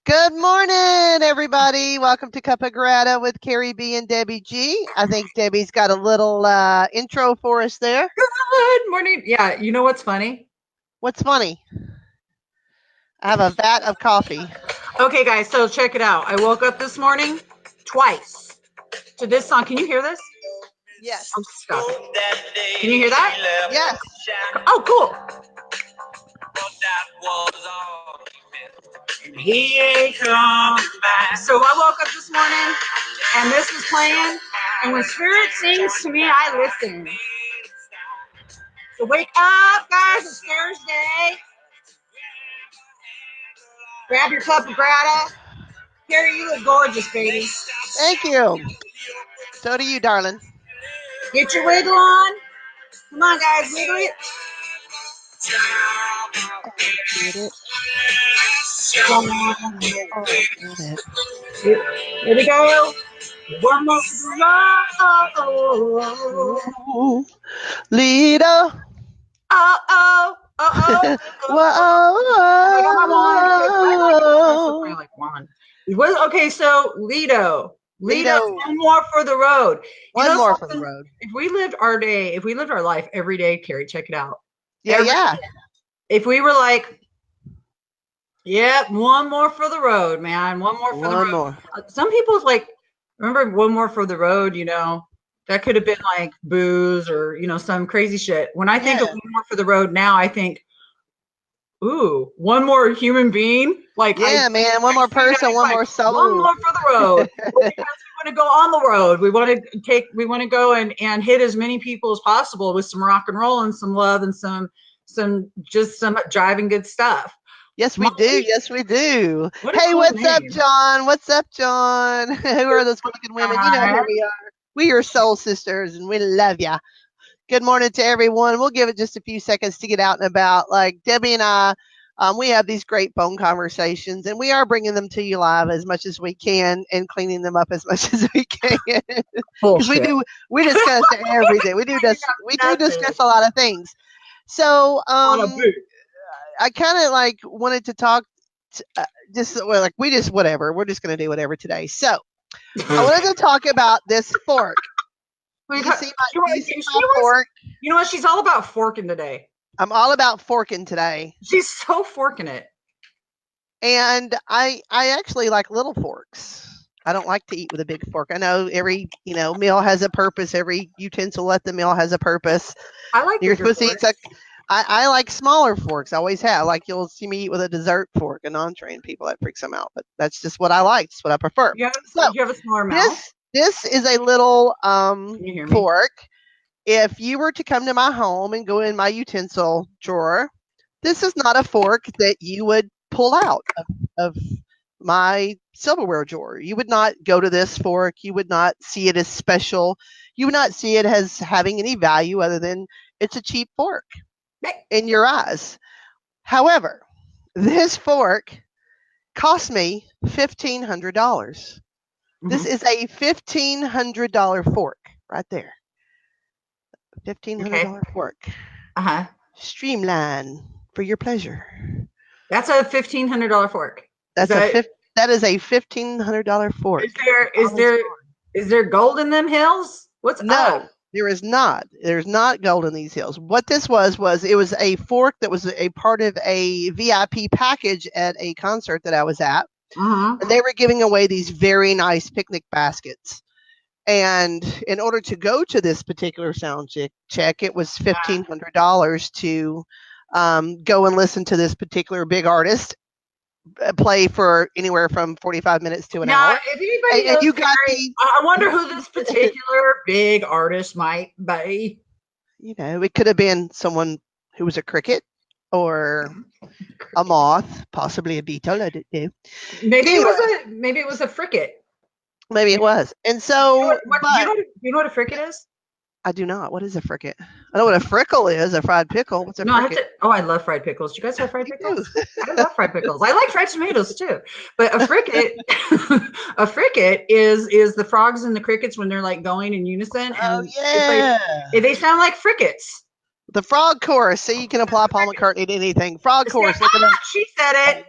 Good morning, everybody. Welcome to Cuppa Grata with Keri B and Debbie G. I think Debbie's got a little intro for us there. Good morning. Yeah, you know what's funny? What's funny? I have a vat of coffee. Okay, guys, so check it out. I woke up this morning twice to this song. Can you hear this? Yes. Oh, stop it. Can you hear that? Yes. Oh, cool. He ain't come back. So I woke up this morning and this was playing. And when Spirit sings to me, I listen. So wake up, guys. It's Thursday. Grab your cup of grata. Keri, you look gorgeous, baby. Thank you. So do you, darling. Get your wiggle on. Come on, guys, wiggle it. Get it. Get it. Here we go. One more for Ooh, Lido. oh, oh, oh, I got my wand. I Whoa. like wand. Okay, so Lido. Lido. One more for the road. One more for the road. If we lived our life every day, Keri, check it out. Yeah. If we were like, yep, one more for the road, man. One more for the road. One more. Some people's like, remember one more for the road, that could have been like booze or, some crazy shit. When I think of one more for the road now, I think, ooh, one more human being. Like, yeah, man, one more person, one more soul. One more for the road. Because we want to go on the road. We want to go and hit as many people as possible with some rock and roll and some love and some driving good stuff. Yes, we do. Yes, we do. What Hey, cool what's name. up, John? What's up, John? Who are those fucking women? You know who we are. We are soul sisters, and we love ya. Good morning to everyone. We'll give it just a few seconds to get out and about. Like Debbie and I, we have these great phone conversations, and we are bringing them to you live as much as we can, and cleaning them up as much as we can. Because we discuss everything. We do discuss a lot of things. So, I kind of like wanted to talk whatever. We're just going to do whatever today. So I wanted to talk about this fork. You see my fork? You know what? She's all about forking today. I'm all about forking today. She's so forking it. And I actually like little forks. I don't like to eat with a big fork. I know every, meal has a purpose. Every utensil at the meal has a purpose. I like You're supposed to eat I like smaller forks. I always have. Like you'll see me eat with a dessert fork, a non-trained people that freaks them out. But that's just what I like. It's what I prefer. You have a smaller mouth. This is a little fork. If you were to come to my home and go in my utensil drawer, this is not a fork that you would pull out of my silverware drawer. You would not go to this fork. You would not see it as special. You would not see it as having any value other than it's a cheap fork in your eyes. However, this fork cost me $1,500. Mm-hmm. This is a $1,500 fork right there. $1,500 fork. Streamline for your pleasure. That's a $1,500 fork. That is a $1,500 fork. Is there gold in them hills? No, there is not. There's not gold in these hills. What this was it was a fork that was a part of a VIP package at a concert that I was at. Mm-hmm. And they were giving away these very nice picnic baskets. And in order to go to this particular sound check, it was $1,500 to go and listen to this particular big artist play for anywhere from 45 minutes to an hour. If anybody knows I wonder who this particular big artist might be. It could have been someone who was a cricket or a moth, possibly a beetle. I don't know. Maybe it was a fricket. Maybe it was. And so, you know what a fricket is? I do not. What is a fricket? I know what a frickle is, a fried pickle. What's a fricket? I love fried pickles. Do you guys have fried pickles? I love fried pickles. I like fried tomatoes too. But a fricket, is the frogs and the crickets when they're like going in unison. And they sound like frickets. The frog chorus. See, you can apply Paul McCartney to anything. Frog chorus. She said it.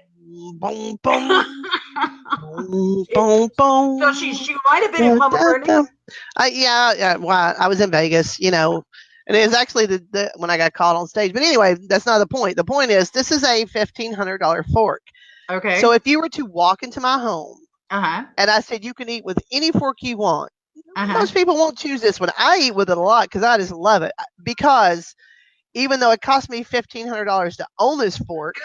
Boom, boom. Boom, boom, So boom. she might have been in Da, Palm da, Springs. da. Yeah. Well, I was in Vegas, and it was actually the when I got called on stage. But anyway, that's not the point. The point is, this is a $1,500 fork. So Okay. if you were to walk into my home Uh-huh. and I said you can eat with any fork you want, Uh-huh. most people won't choose this one. I eat with it a lot because I just love it. Because even though it cost me $1,500 to own this fork,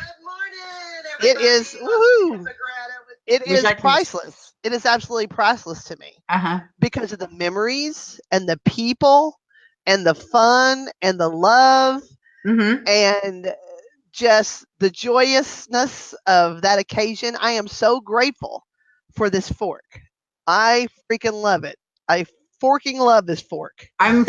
it is woohoo. It Wish is I can. priceless. It is absolutely priceless to me Uh-huh. because of the memories and the people and the fun and the love Mm-hmm. and just the joyousness of that occasion. I am so grateful for this fork. I freaking love it. I forking love this fork. I'm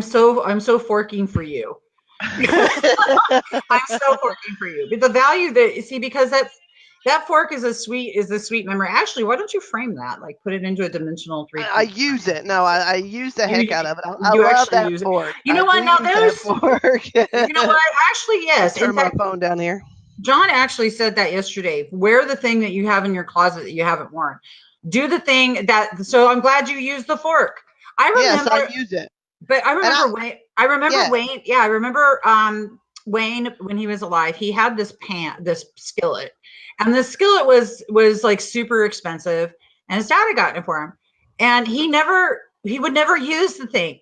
so forking for you. I'm so forking for you. But the value that see because that fork is a sweet memory. Actually, why don't you frame that? Like put it into a dimensional three I point use frame. it. No, I use the You heck out of it. I you love actually that use it. fork. You I know do what? Now use that there's fork. you know what? Actually, yes. In Turn my fact, phone down here. John actually said that yesterday. Wear the thing that you have in your closet that you haven't worn. Do the thing that. So I'm glad you used the fork. I Yes, I remember, use it. but I And remember Wayne. I remember yeah. Wayne. Yeah, I remember Wayne when he was alive. He had this skillet, and the skillet was like super expensive, and his dad had gotten it for him, and he would never use the thing.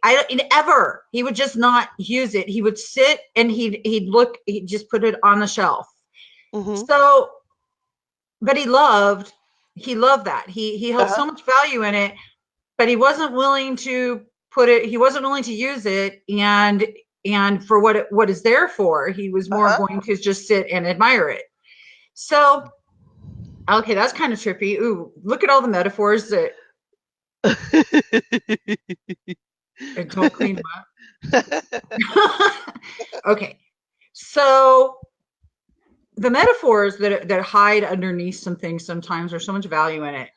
Ever. He would just not use it. He would sit and he'd just put it on the shelf. Mm-hmm. So, but he loved that. He held Uh-huh. so much value in it, but he wasn't willing to he wasn't willing to use it and for what is there for. He was more Uh-huh. going to just sit and admire it. So, okay, that's kind of trippy. Ooh, look at all the metaphors that don't clean them up. Okay. So, the metaphors that hide underneath some things sometimes are so much value in it.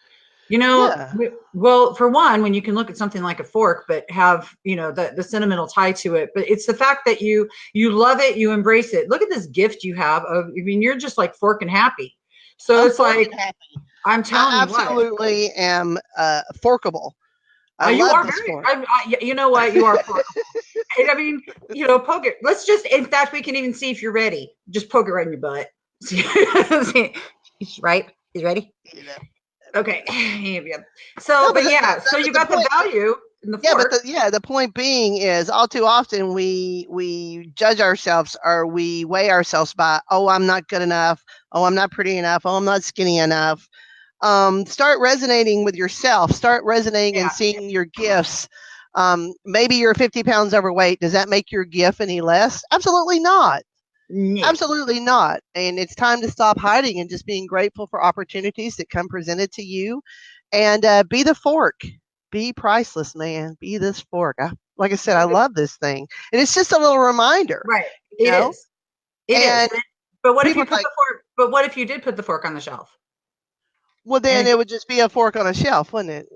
Yeah. Well, for one, when you can look at something like a fork, but have the sentimental tie to it, but it's the fact that you love it, you embrace it. Look at this gift you have of. I mean, you're just like fork and happy. So I'm it's like forking happy. I'm telling I you what. absolutely am forkable. I You love are this very. fork. You know what? You are forkable. And I mean, poke it. Let's just. In fact, we can even see if you're ready. Just poke it right in your butt. He's right. He's ready. You know. Okay. Yeah. So, No, but yeah. So but you the got the point. value in the Yeah, but fork. the point being is all too often we judge ourselves or we weigh ourselves by, oh, I'm not good enough, oh, I'm not pretty enough, oh, I'm not skinny enough. Start resonating with yourself. Start resonating and Yeah. seeing your gifts. Maybe you're 50 pounds overweight. Does that make your gift any less? Absolutely not. No. Absolutely not. And it's time to stop hiding and just being grateful for opportunities that come presented to you. And be the fork. Be priceless, man. Be this fork. Like I said, I love this thing. And it's just a little reminder, Right. you It know? is. It is. And But what if people you are put like, the fork? But what if you did put the fork on the shelf? well, And then it would just be a fork on a shelf, wouldn't it?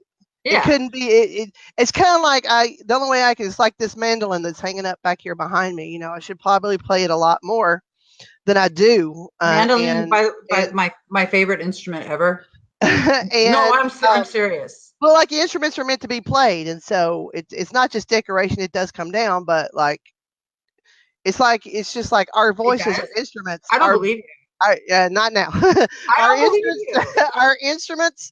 It yeah. couldn't be. It's kind of like the only way I can. It's like this mandolin that's hanging up back here behind me. I should probably play it a lot more than I do. Mandolin And by and my favorite instrument ever. No, and I'm serious. well, like the instruments are meant to be played, and so it's not just decoration. It does come down, but it's just like our It voices does. are instruments. I don't believe you. Not now. I Our don't believe instruments, you. our instruments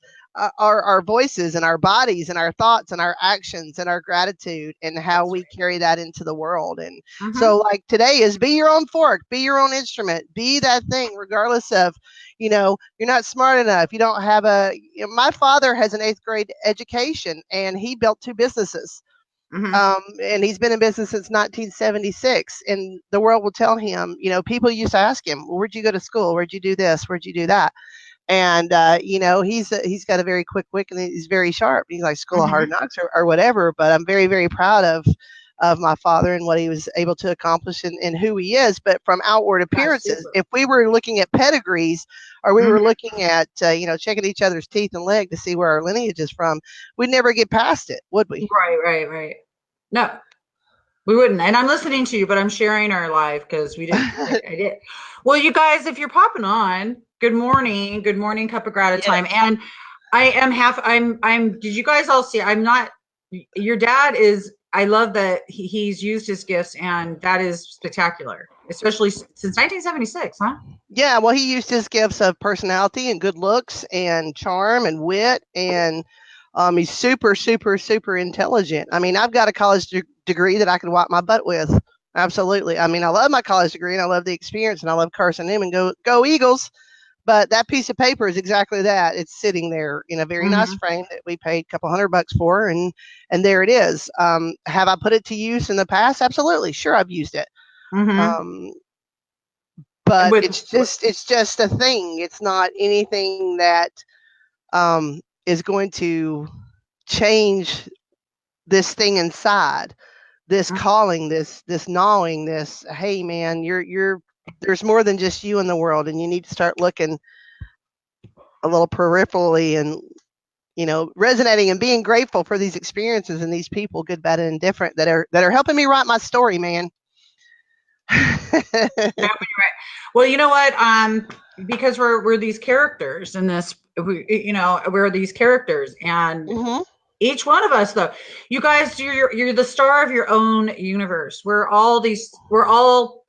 are our voices and our bodies and our thoughts and our actions and our gratitude and how That's we carry that into the world. And right. so, like today is be your own fork, be your own instrument, be that thing, regardless of, you're not smart enough. You don't have my father has an eighth grade education and he built two businesses. Mm-hmm. And he's been in business since 1976. And the world will tell him, people used to ask him, well, where'd you go to school? Where'd you do this? Where'd you do that? And he's got a very quick wit and he's very sharp. He's like School of Hard Mm-hmm. Knocks or whatever. But I'm very very proud of my father and what he was able to accomplish and who he is. But from outward That's appearances, super. if we were looking at pedigrees or we were Mm-hmm. looking at checking each other's teeth and leg to see where our lineage is from, we'd never get past it, would we? Right, right, right. No, we wouldn't. And I'm listening to you, but I'm sharing our live because we didn't. I did. Well, you guys, if you're popping on, Good morning. Good morning, Cup of Grata Yes. time. And did you guys all see, your dad is, I love that he's used his gifts, and that is spectacular, especially since 1976, huh? Yeah, well, he used his gifts of personality and good looks and charm and wit, and he's super, super, super intelligent. I mean, I've got a college degree that I could wipe my butt with. Absolutely. I mean, I love my college degree and I love the experience and I love cursing him and go Eagles. But that piece of paper is exactly that. It's sitting there in a very nice frame that we paid a couple $100 for, and there it is. Have I put it to use in the past? Absolutely, sure, I've used it. But it's just a thing. It's not anything that is going to change this thing inside, this calling, this gnawing, this. Hey, man, you're there's more than just you in the world, and you need to start looking a little peripherally and resonating and being grateful for these experiences and these people, good, bad, and indifferent, that are helping me write my story, man. Well, you know what? Because we're these characters in this, we're these characters, and each one of us, though, you guys, you're the star of your own universe. We're all.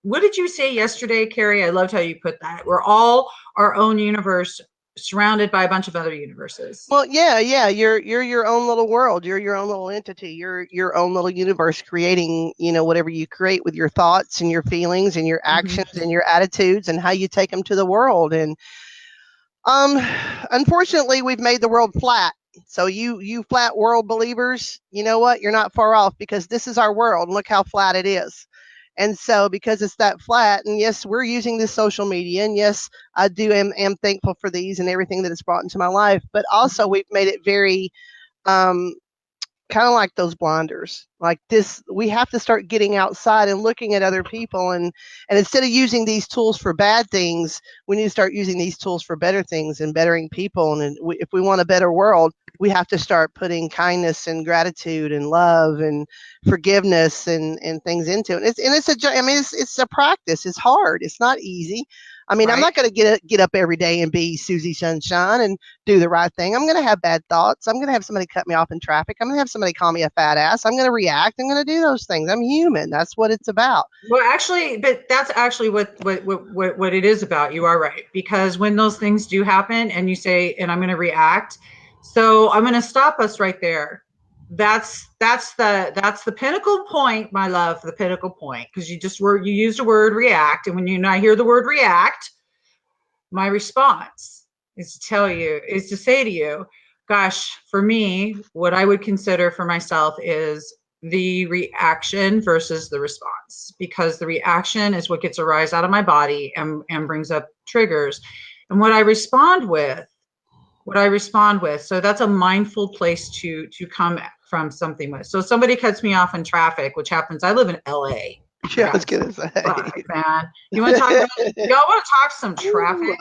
What did you say yesterday, Keri? I loved how you put that. We're all our own universe, surrounded by a bunch of other universes. Well, yeah. You're your own little world. You're your own little entity. You're your own little universe, creating whatever you create with your thoughts and your feelings and your actions and your attitudes and how you take them to the world. And unfortunately, we've made the world flat. So you flat world believers, you know what? You're not far off, because this is our world. Look how flat it is. And so, because it's that flat, and yes, we're using this social media, and yes, I am thankful for these and everything that it's brought into my life, but also we've made it very um, kind of like those blinders. Like this, we have to start getting outside and looking at other people, and instead of using these tools for bad things, we need to start using these tools for better things and bettering people. And if we want a better world, we have to start putting kindness and gratitude and love and forgiveness and things into it. It's a practice. It's hard. It's not easy. I mean, right. I'm not going to get up every day and be Susie Sunshine and do the right thing. I'm going to have bad thoughts. I'm going to have somebody cut me off in traffic. I'm going to have somebody call me a fat ass. I'm going to react. I'm going to do those things. I'm human. That's what it's about. Well, actually, but that's actually what it is about. You are right, because when those things do happen and you say, and I'm going to react, so I'm going to stop us right there. That's the pinnacle point, my love, the pinnacle point, because you used the word react, and when I hear the word react, my response is to say to you, gosh, for me, what I would consider for myself is the reaction versus the response, because the reaction is what gets a rise out of my body and brings up triggers, and what I respond with. So that's a mindful place to come from something with. So somebody cuts me off in traffic, which happens. I live in LA. Yeah, I was gonna say. Fuck, man. Y'all want to talk some traffic?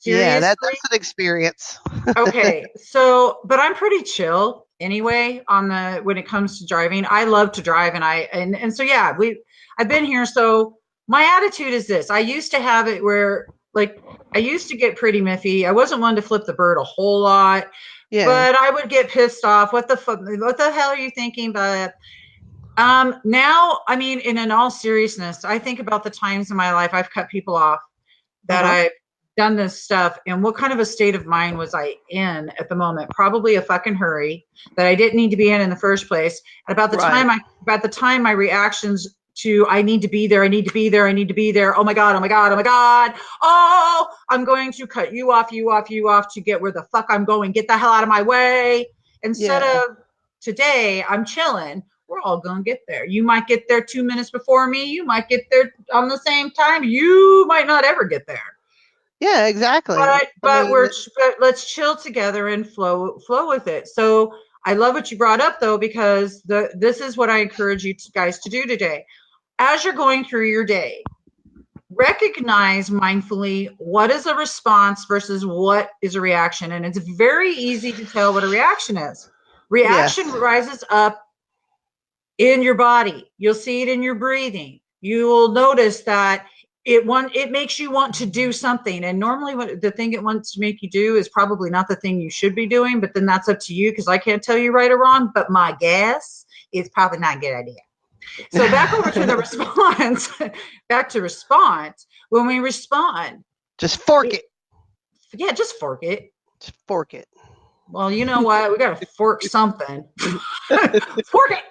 Seriously? Yeah, that's an experience. Okay, so, but I'm pretty chill anyway when it comes to driving. I love to drive, and so yeah, I've been here. So my attitude is this: I used to have it where, like, I used to get pretty miffy. I wasn't one to flip the bird a whole lot, but I would get pissed off. What the hell are you thinking? But now, I mean, in all seriousness, I think about the times in my life I've cut people off, that I've done this stuff, and what kind of a state of mind was I in at the moment? Probably a fucking hurry that I didn't need to be in the first place. And about the time my reactions to, I need to be there, oh my god, oh, I'm going to cut you off to get where the fuck I'm going, get the hell out of my way. Instead of today, I'm chilling. We're all going to get there. You might get there 2 minutes before me. You might get there on the same time. You might not ever get there. Yeah, exactly. But let's chill together and flow with it. So I love what you brought up, though, because this is what I encourage you guys to do today. As you're going through your day, recognize mindfully what is a response versus what is a reaction. And it's very easy to tell what a reaction is. Reaction rises up in your body. You'll see it in your breathing. You will notice that it makes you want to do something. And normally what the thing it wants to make you do is probably not the thing you should be doing, but then that's up to you because I can't tell you right or wrong, but my guess is probably not a good idea. So back over to the response, back to response. When we respond, just fork it. Yeah, just fork it. Just fork it. Well, you know what? We got to fork something. Fork it.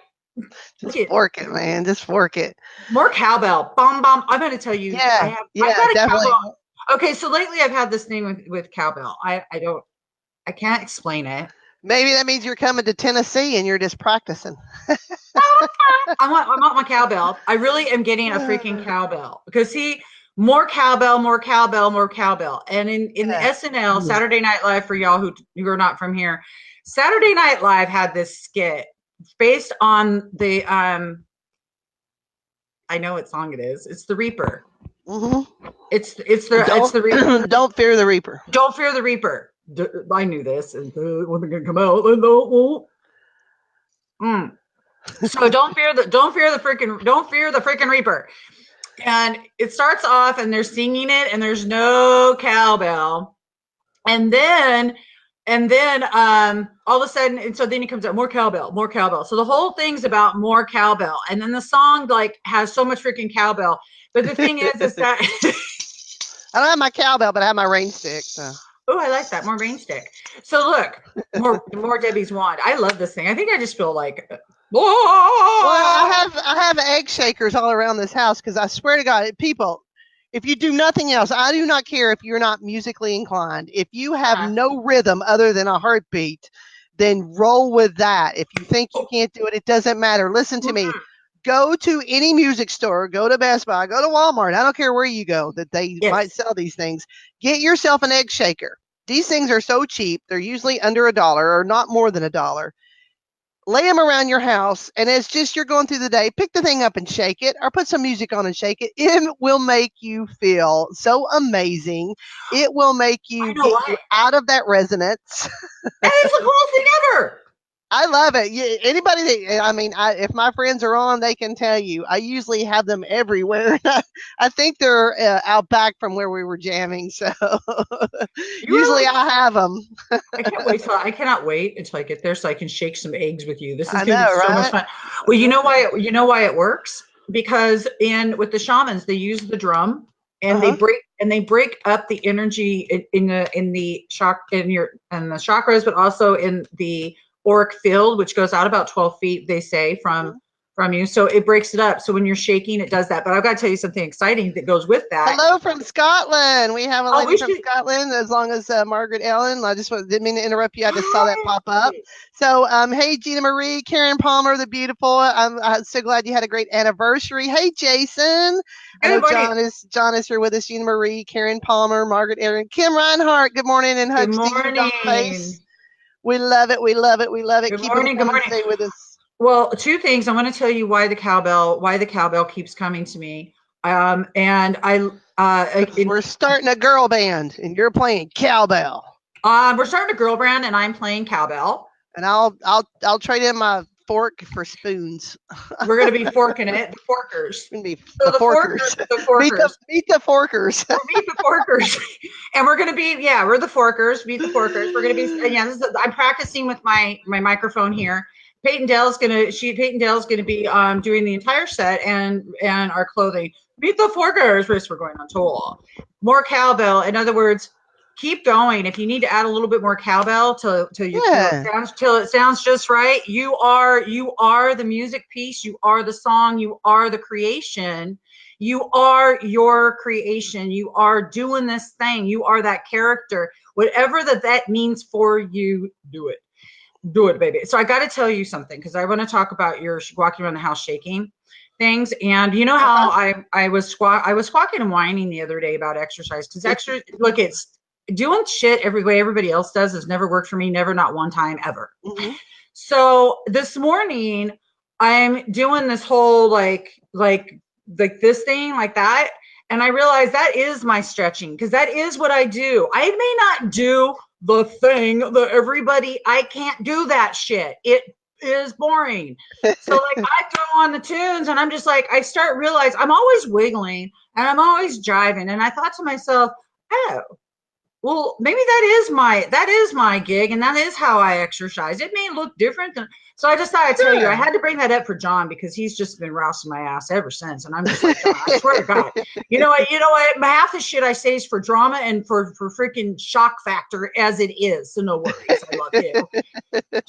Just fork it, man. Just fork it. More cowbell. Bomb, bomb. I'm going to tell you. Yeah, I've got a definitely. Cowbell. Okay, so lately I've had this thing with cowbell. I can't explain it. Maybe that means you're coming to Tennessee and you're just practicing. I want my cowbell. I really am getting a freaking cowbell because more cowbell, more cowbell, more cowbell. And in the SNL, Saturday Night Live, for y'all who are not from here, Saturday Night Live had this skit based on the I know what song it is. It's the Reaper. Mm-hmm. It's the Reaper. Don't fear the Reaper. Don't fear the Reaper. I knew this, and when they're gonna come out, then don't. So don't fear the freaking Reaper. And it starts off, and they're singing it, and there's no cowbell, and then all of a sudden, and so then it comes out more cowbell, more cowbell. So the whole thing's about more cowbell, and then the song like has so much freaking cowbell. But the thing is that I don't have my cowbell, but I have my rain stick. So. Oh, I like that. More rain stick. So look, more Debbie's wand. I love this thing. I think I just feel like well, I have egg shakers all around this house because I swear to God, people, if you do nothing else, I do not care if you're not musically inclined. If you have no rhythm other than a heartbeat, then roll with that. If you think you can't do it, it doesn't matter. Listen to me. Go to any music store, go to Best Buy, go to Walmart. I don't care where you go that they might sell these things. Get yourself an egg shaker. These things are so cheap. They're usually under $1 or not more than $1. Lay them around your house, and it's just you're going through the day, pick the thing up and shake it, or put some music on and shake it. It will make you feel so amazing. It will make you get you out of that resonance. And it's the coolest thing ever. I love it. Yeah, anybody that, if my friends are on, they can tell you. I usually have them everywhere. I think they're out back from where we were jamming. So usually I have them. I cannot wait until I get there so I can shake some eggs with you. This is going to be so much fun. Well, you know why it works? Because with the shamans, they use the drum and they break up the energy in the chakras, but also in the auric field, which goes out about 12 feet, they say, from you. So it breaks it up. So when you're shaking, it does that. But I've got to tell you something exciting that goes with that. Hello from Scotland. We have a lady from Scotland, as long as Margaret Ellen. I just didn't mean to interrupt you. I just saw that pop up. So, hey, Gina Marie, Karen Palmer, the beautiful. I'm so glad you had a great anniversary. Hey, Jason. I know John is here with us. Gina Marie, Karen Palmer, Margaret Aaron, Kim Reinhart. Good morning and hugs to you, Dollface. We love it. We love it. We love it. Good morning. Stay with us. Well, two things. I want to tell you why the cowbell keeps coming to me. We're starting a girl band, and you're playing cowbell. We're starting a girl band, and I'm playing cowbell. And I'll trade in my fork for spoons. We're going to be forking it. The forkers. The forkers. Meet the forkers. Meet the forkers. And we're going to be, we're the forkers. Meet the forkers. We're going to be, I'm practicing with my microphone here. Peyton Dell's going to be doing the entire set and our clothing. Meet the forkers. We're going on tour. More cowbell. In other words, keep going. If you need to add a little bit more cowbell till it sounds just right, you are the music piece. You are the song. You are the creation. You are your creation. You are doing this thing. You are that character. Whatever that means for you, do it. Do it, baby. So I got to tell you something because I want to talk about your walking around the house shaking things. And you know how I was squawking and whining the other day about exercise because it's doing shit every way everybody else does has never worked for me. Never, not one time ever. Mm-hmm. So this morning I'm doing this whole like this thing like that. And I realized that is my stretching because that is what I do. I may not do the thing that I can't do that shit. It is boring. So like I throw on the tunes and I'm just like, I start realize I'm always wiggling and I'm always jiving. And I thought to myself, oh, well, maybe that is my gig, and that is how I exercise. It may look different so I just thought I'd tell you, I had to bring that up for John because he's just been rousting my ass ever since. And I'm just like, John, I swear to God, you know what? Half the shit I say is for drama and for freaking shock factor as it is. So no worries. I love you.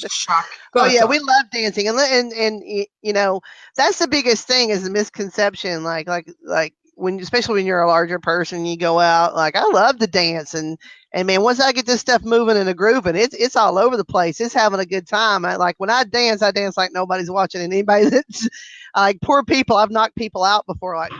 Shock. Oh yeah, we love dancing, and you know that's the biggest thing is the misconception. Like when, especially when you're a larger person, you go out. Like I love to dance, and man, once I get this stuff moving and a grooving, it's all over the place. It's having a good time. Like when I dance like nobody's watching, and anybody that's like poor people, I've knocked people out before. Like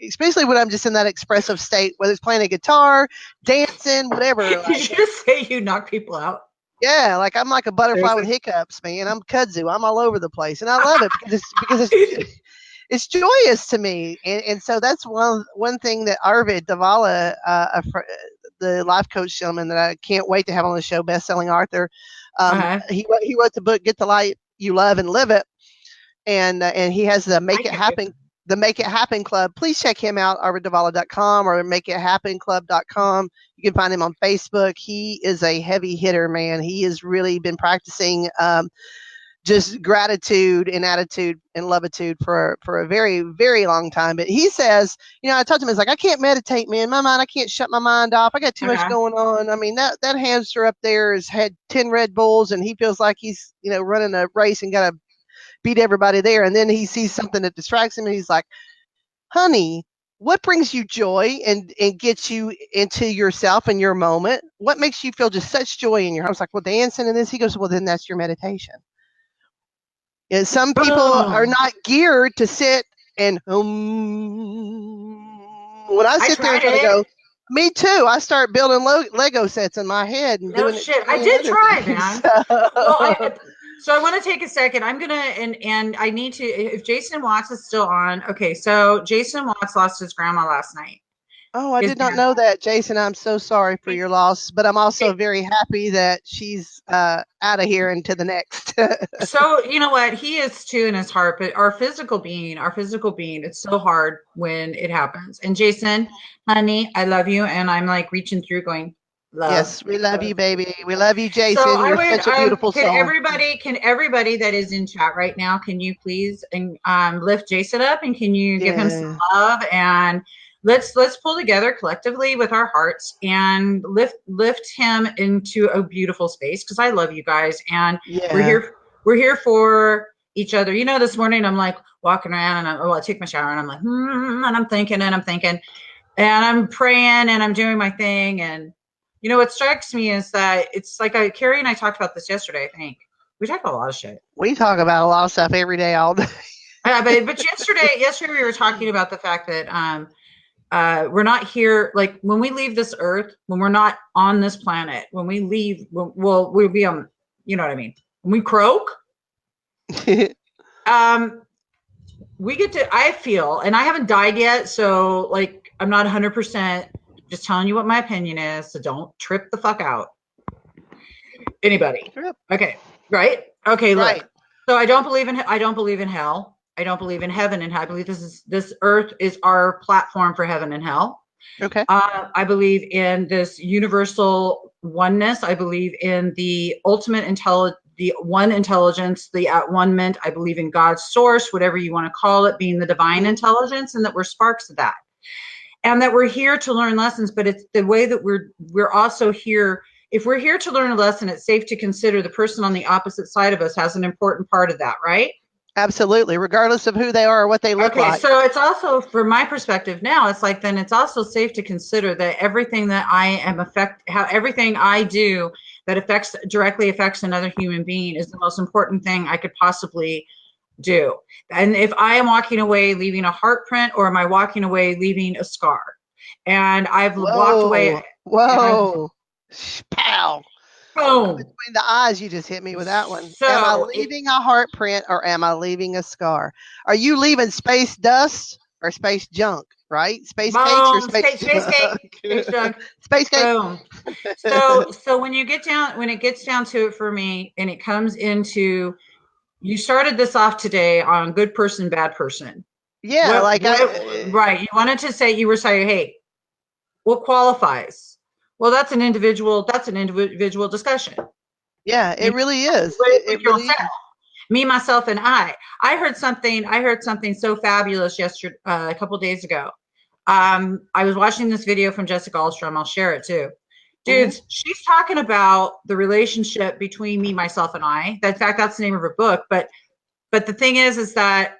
especially when I'm just in that expressive state, whether it's playing a guitar, dancing, whatever. Did you just say you knock people out? Yeah, like I'm like a butterfly with hiccups, man. I'm kudzu. I'm all over the place, and I love it because it's joyous to me. And so that's one thing that Arvid Davala, the life coach gentleman that I can't wait to have on the show, best-selling author. He wrote the book "Get the Life You Love and Live It," and he has the Make It Happen. The Make It Happen Club. Please check him out, arviddavala.com or makeithappenclub.com. You can find him on Facebook. He is a heavy hitter, man. He has really been practicing just gratitude and attitude and lovitude for a very, very long time. But he says, you know, I talked to him, it's like, I can't meditate, man. My mind, I can't shut my mind off. I got too much going on. I mean, that hamster up there has had 10 Red Bulls and he feels like he's, you know, running a race and got to beat everybody there. And then he sees something that distracts him and he's like, honey, what brings you joy and gets you into yourself and your moment? What makes you feel just such joy in your heart? I was like, well, dancing and this. He goes, well, then that's your meditation. And some people are not geared to sit and when I sit there and try to go, me too. I start building Lego sets in my head and doing shit. I did try, man. Well, so I want to take a second. I'm gonna and I need to. If Jason Watts is still on, okay. So Jason Watts lost his grandma last night. Oh, I did not know that, Jason. I'm so sorry for your loss, but I'm also very happy that she's out of here and to the next. So you know what? He is too in his heart, but our physical being, it's so hard when it happens. And Jason, honey, I love you, and I'm like reaching through, going, love. Yes, we love you, baby. We love you, Jason. So you're such a beautiful soul. Can everybody that is in chat right now, can you please lift Jason up and can you give him some love and let's pull together collectively with our hearts and lift him into a beautiful space because I love you guys and we're here for each other. You know, this morning I'm like walking around and I take my shower and I'm like, and I'm thinking and I'm praying and I'm doing my thing. And you know what strikes me is that it's like Keri and I talked about this yesterday. I think we talked about a lot of shit. We talk about a lot of stuff every day, all day. But yesterday we were talking about the fact that we're not here. Like when we leave this earth, when we're not on this planet, when we leave, we'll be on. You know what I mean? When we croak, we get to. I feel, and I haven't died yet, so like I'm not 100%. Just telling you what my opinion is, so don't trip the fuck out. Anybody? Okay, right? Okay, look. Right. So I don't believe in hell. I don't believe in heaven and hell. I believe this earth is our platform for heaven and hell. Okay. I believe in this universal oneness. I believe in the ultimate the one intelligence, the at-one-ment. I believe in God's source, whatever you want to call it, being the divine intelligence, and that we're sparks of that. And that we're here to learn lessons, but it's the way that we're also here. If we're here to learn a lesson, it's safe to consider the person on the opposite side of us has an important part of that, right? Absolutely, regardless of who they are or what they look like. So it's also, from my perspective now, it's like then it's also safe to consider that everything that everything I do that directly affects another human being is the most important thing I could possibly do. And if I am walking away leaving a heart print, or am I walking away leaving a scar? And I've walked away. Whoa! Pow! Boom! Between the eyes, you just hit me with that one. So am I leaving a heart print or am I leaving a scar? Are you leaving space dust or space junk? Right? Space cakes or space junk? Space cake. Boom. So when it gets down to it for me, and it comes into, you started this off today on good person, bad person. Yeah, like right. You wanted to say, you were saying, hey, what qualifies? Well, that's an individual discussion. Yeah, it really is. With It really yourself. is. Me, myself, and I. I heard something so fabulous yesterday, a couple days ago. I was watching this video from Jessica Alstrom. I'll share it too. Dudes, she's talking about the relationship between me, myself, and I. In fact, that's the name of her book. But the thing is that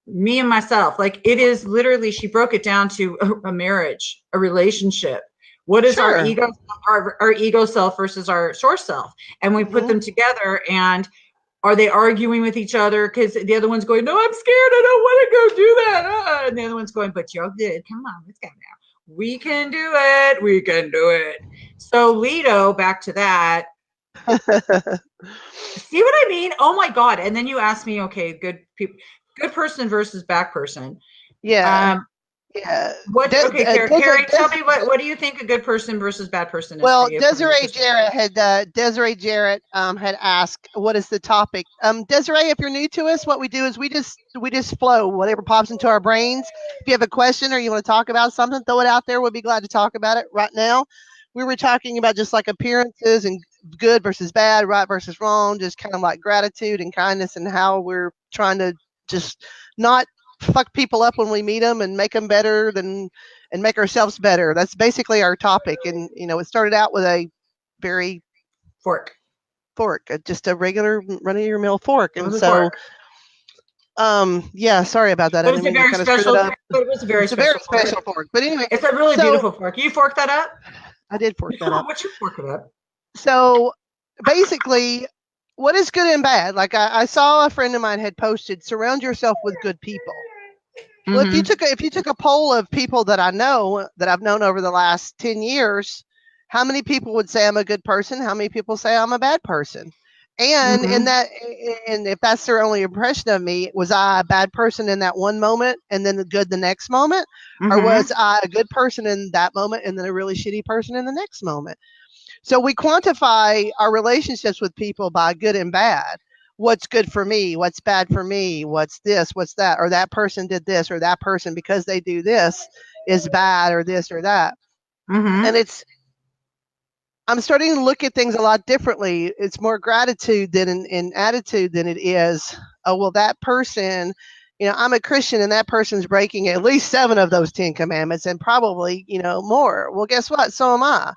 me and myself, like, it is literally, she broke it down to a marriage, a relationship. What is our ego, our ego self versus our source self? And we put them together, and are they arguing with each other? Because the other one's going, no, I'm scared. I don't want to go do that. And the other one's going, but you're good. Come on, let's go now. We can do it. We can do it. So Lido, back to that. See what I mean? Oh my God. And then you ask me, okay, good person versus bad person. Yeah. Yeah. Okay, Keri, tell me what do you think a good person versus bad person is? Well, Desiree Jarrett had asked, "What is the topic?" Desiree, if you're new to us, what we do is we just flow whatever pops into our brains. If you have a question or you want to talk about something, throw it out there. We'll be glad to talk about it. Right now, we were talking about just like appearances and good versus bad, right versus wrong, just kind of like gratitude and kindness and how we're trying to just not fuck people up when we meet them and make them better and make ourselves better. That's basically our topic. And it started out with a very fork, just a regular run of your mill fork. And so yeah, sorry about that. I didn't mean to kind of screw that up. But it was a very special fork. But anyway, it's a really beautiful fork. You fork that up? I did fork that up. What you fork it up? So basically, what is good and bad? Like I saw a friend of mine had posted, surround yourself with good people. Well, if you took a poll of people that I know, that I've known over the last 10 years, how many people would say I'm a good person? How many people say I'm a bad person? And and if that's their only impression of me, was I a bad person in that one moment and then the good the next moment? Or was I a good person in that moment and then a really shitty person in the next moment? So we quantify our relationships with people by good and bad. What's good for me? What's bad for me? What's this? What's that? Or that person did this, or that person, because they do this, is bad, or this or that. And I'm starting to look at things a lot differently. It's more gratitude than in attitude than it is, oh, well, that person, I'm a Christian and that person's breaking at least 7 of those 10 commandments and probably, more. Well, guess what? So am I.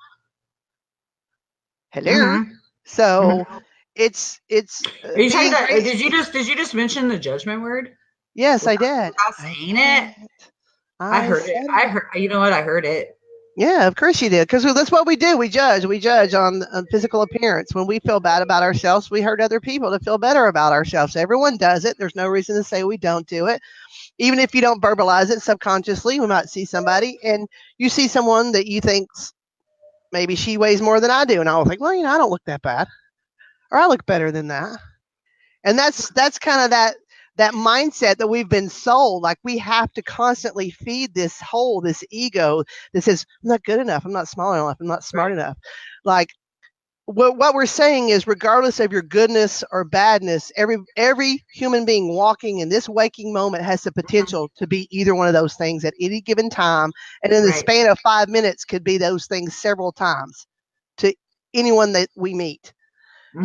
Hello. So it's Are you talking about, did you just mention the judgment word? Yes, I did. Saying it? I heard it. You know what? I heard it. Yeah, of course you did. Because that's what we do. We judge. We judge on physical appearance. When we feel bad about ourselves, we hurt other people to feel better about ourselves. Everyone does it. There's no reason to say we don't do it. Even if you don't verbalize it subconsciously, we might see somebody and you see someone that you think maybe she weighs more than I do. And I'll think, well, I don't look that bad. Or I look better than that. And that's kind of that mindset that we've been sold. Like we have to constantly feed this ego that says, I'm not good enough. I'm not small enough. I'm not smart enough. Like what we're saying is, regardless of your goodness or badness, every human being walking in this waking moment has the potential to be either one of those things at any given time. And in the span of 5 minutes could be those things several times to anyone that we meet.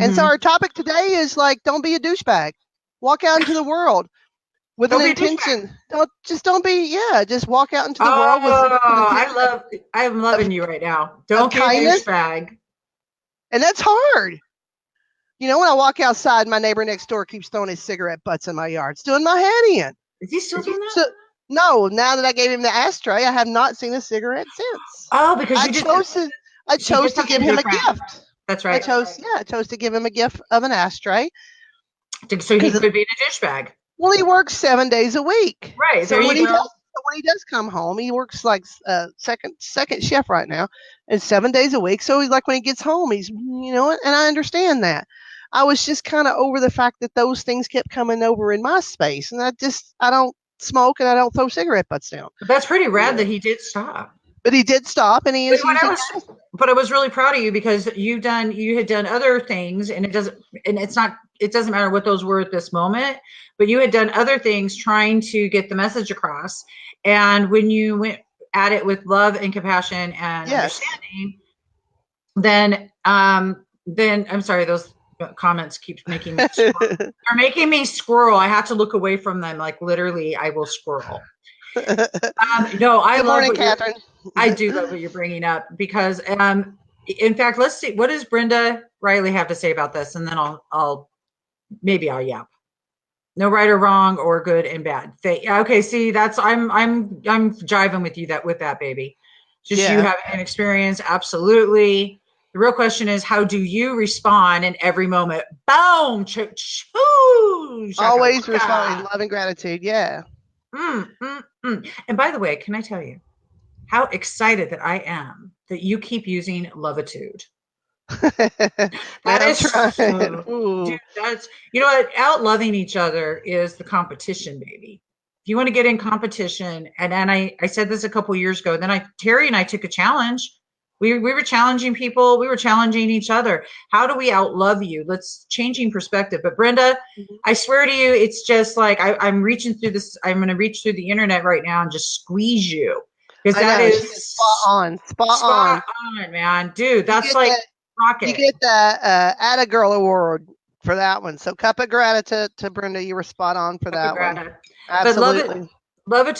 And so our topic today is like, don't be a douchebag. Walk out into the world with an intention. Don't be, just walk out into the world with I'm loving you right now. Don't be a douchebag. And that's hard. When I walk outside, my neighbor next door keeps throwing his cigarette butts in my yard. It's doing my head in. Is he still doing that? No, now that I gave him the ashtray, I have not seen a cigarette since. Oh, because I chose to give him a gift. That's right. I chose to give him a gift of an ashtray. So he could be a douchebag. Well, he works 7 days a week. Right. So when he does come home, he works like second shift right now, and 7 days a week. So he's like, when he gets home, he's and I understand that. I was just kind of over the fact that those things kept coming over in my space, and I don't smoke and I don't throw cigarette butts down. But that's pretty rad that he did stop. But he did stop, and he is using. But I was really proud of you because you had done other things, and it doesn't matter what those were at this moment, but you had done other things trying to get the message across. And when you went at it with love and compassion and understanding, then I'm sorry, those comments keep making me squirrel. They're making me squirrel. I have to look away from them, like literally I will squirrel. No, Good morning, Catherine. I do love what you're bringing up because in fact, let's see, what does Brenda Riley have to say about this, and then I'll yap. No right or wrong or good and bad. Okay, see, that's I'm jiving with you with that, baby. Just you having an experience, absolutely. The real question is, how do you respond in every moment? Boom! Always respond in love and gratitude. Yeah. And by the way, can I tell you how excited that I am that you keep using lovitude? That is dude, that's, you know what, out loving each other is the competition, baby. If you want to get in competition, and then I said this a couple years ago, then Terry and I took a challenge. We were challenging people, we were challenging each other. How do we outlove you? Let's changing perspective. But Brenda, I swear to you, it's just like I'm reaching through this. I'm going to reach through the internet right now and just squeeze you, because that is spot on, man, dude. That's like rocket. You get the Atta Girl award for that one. So Cuppa Grata to Brenda, you were spot on for that one. Absolutely. But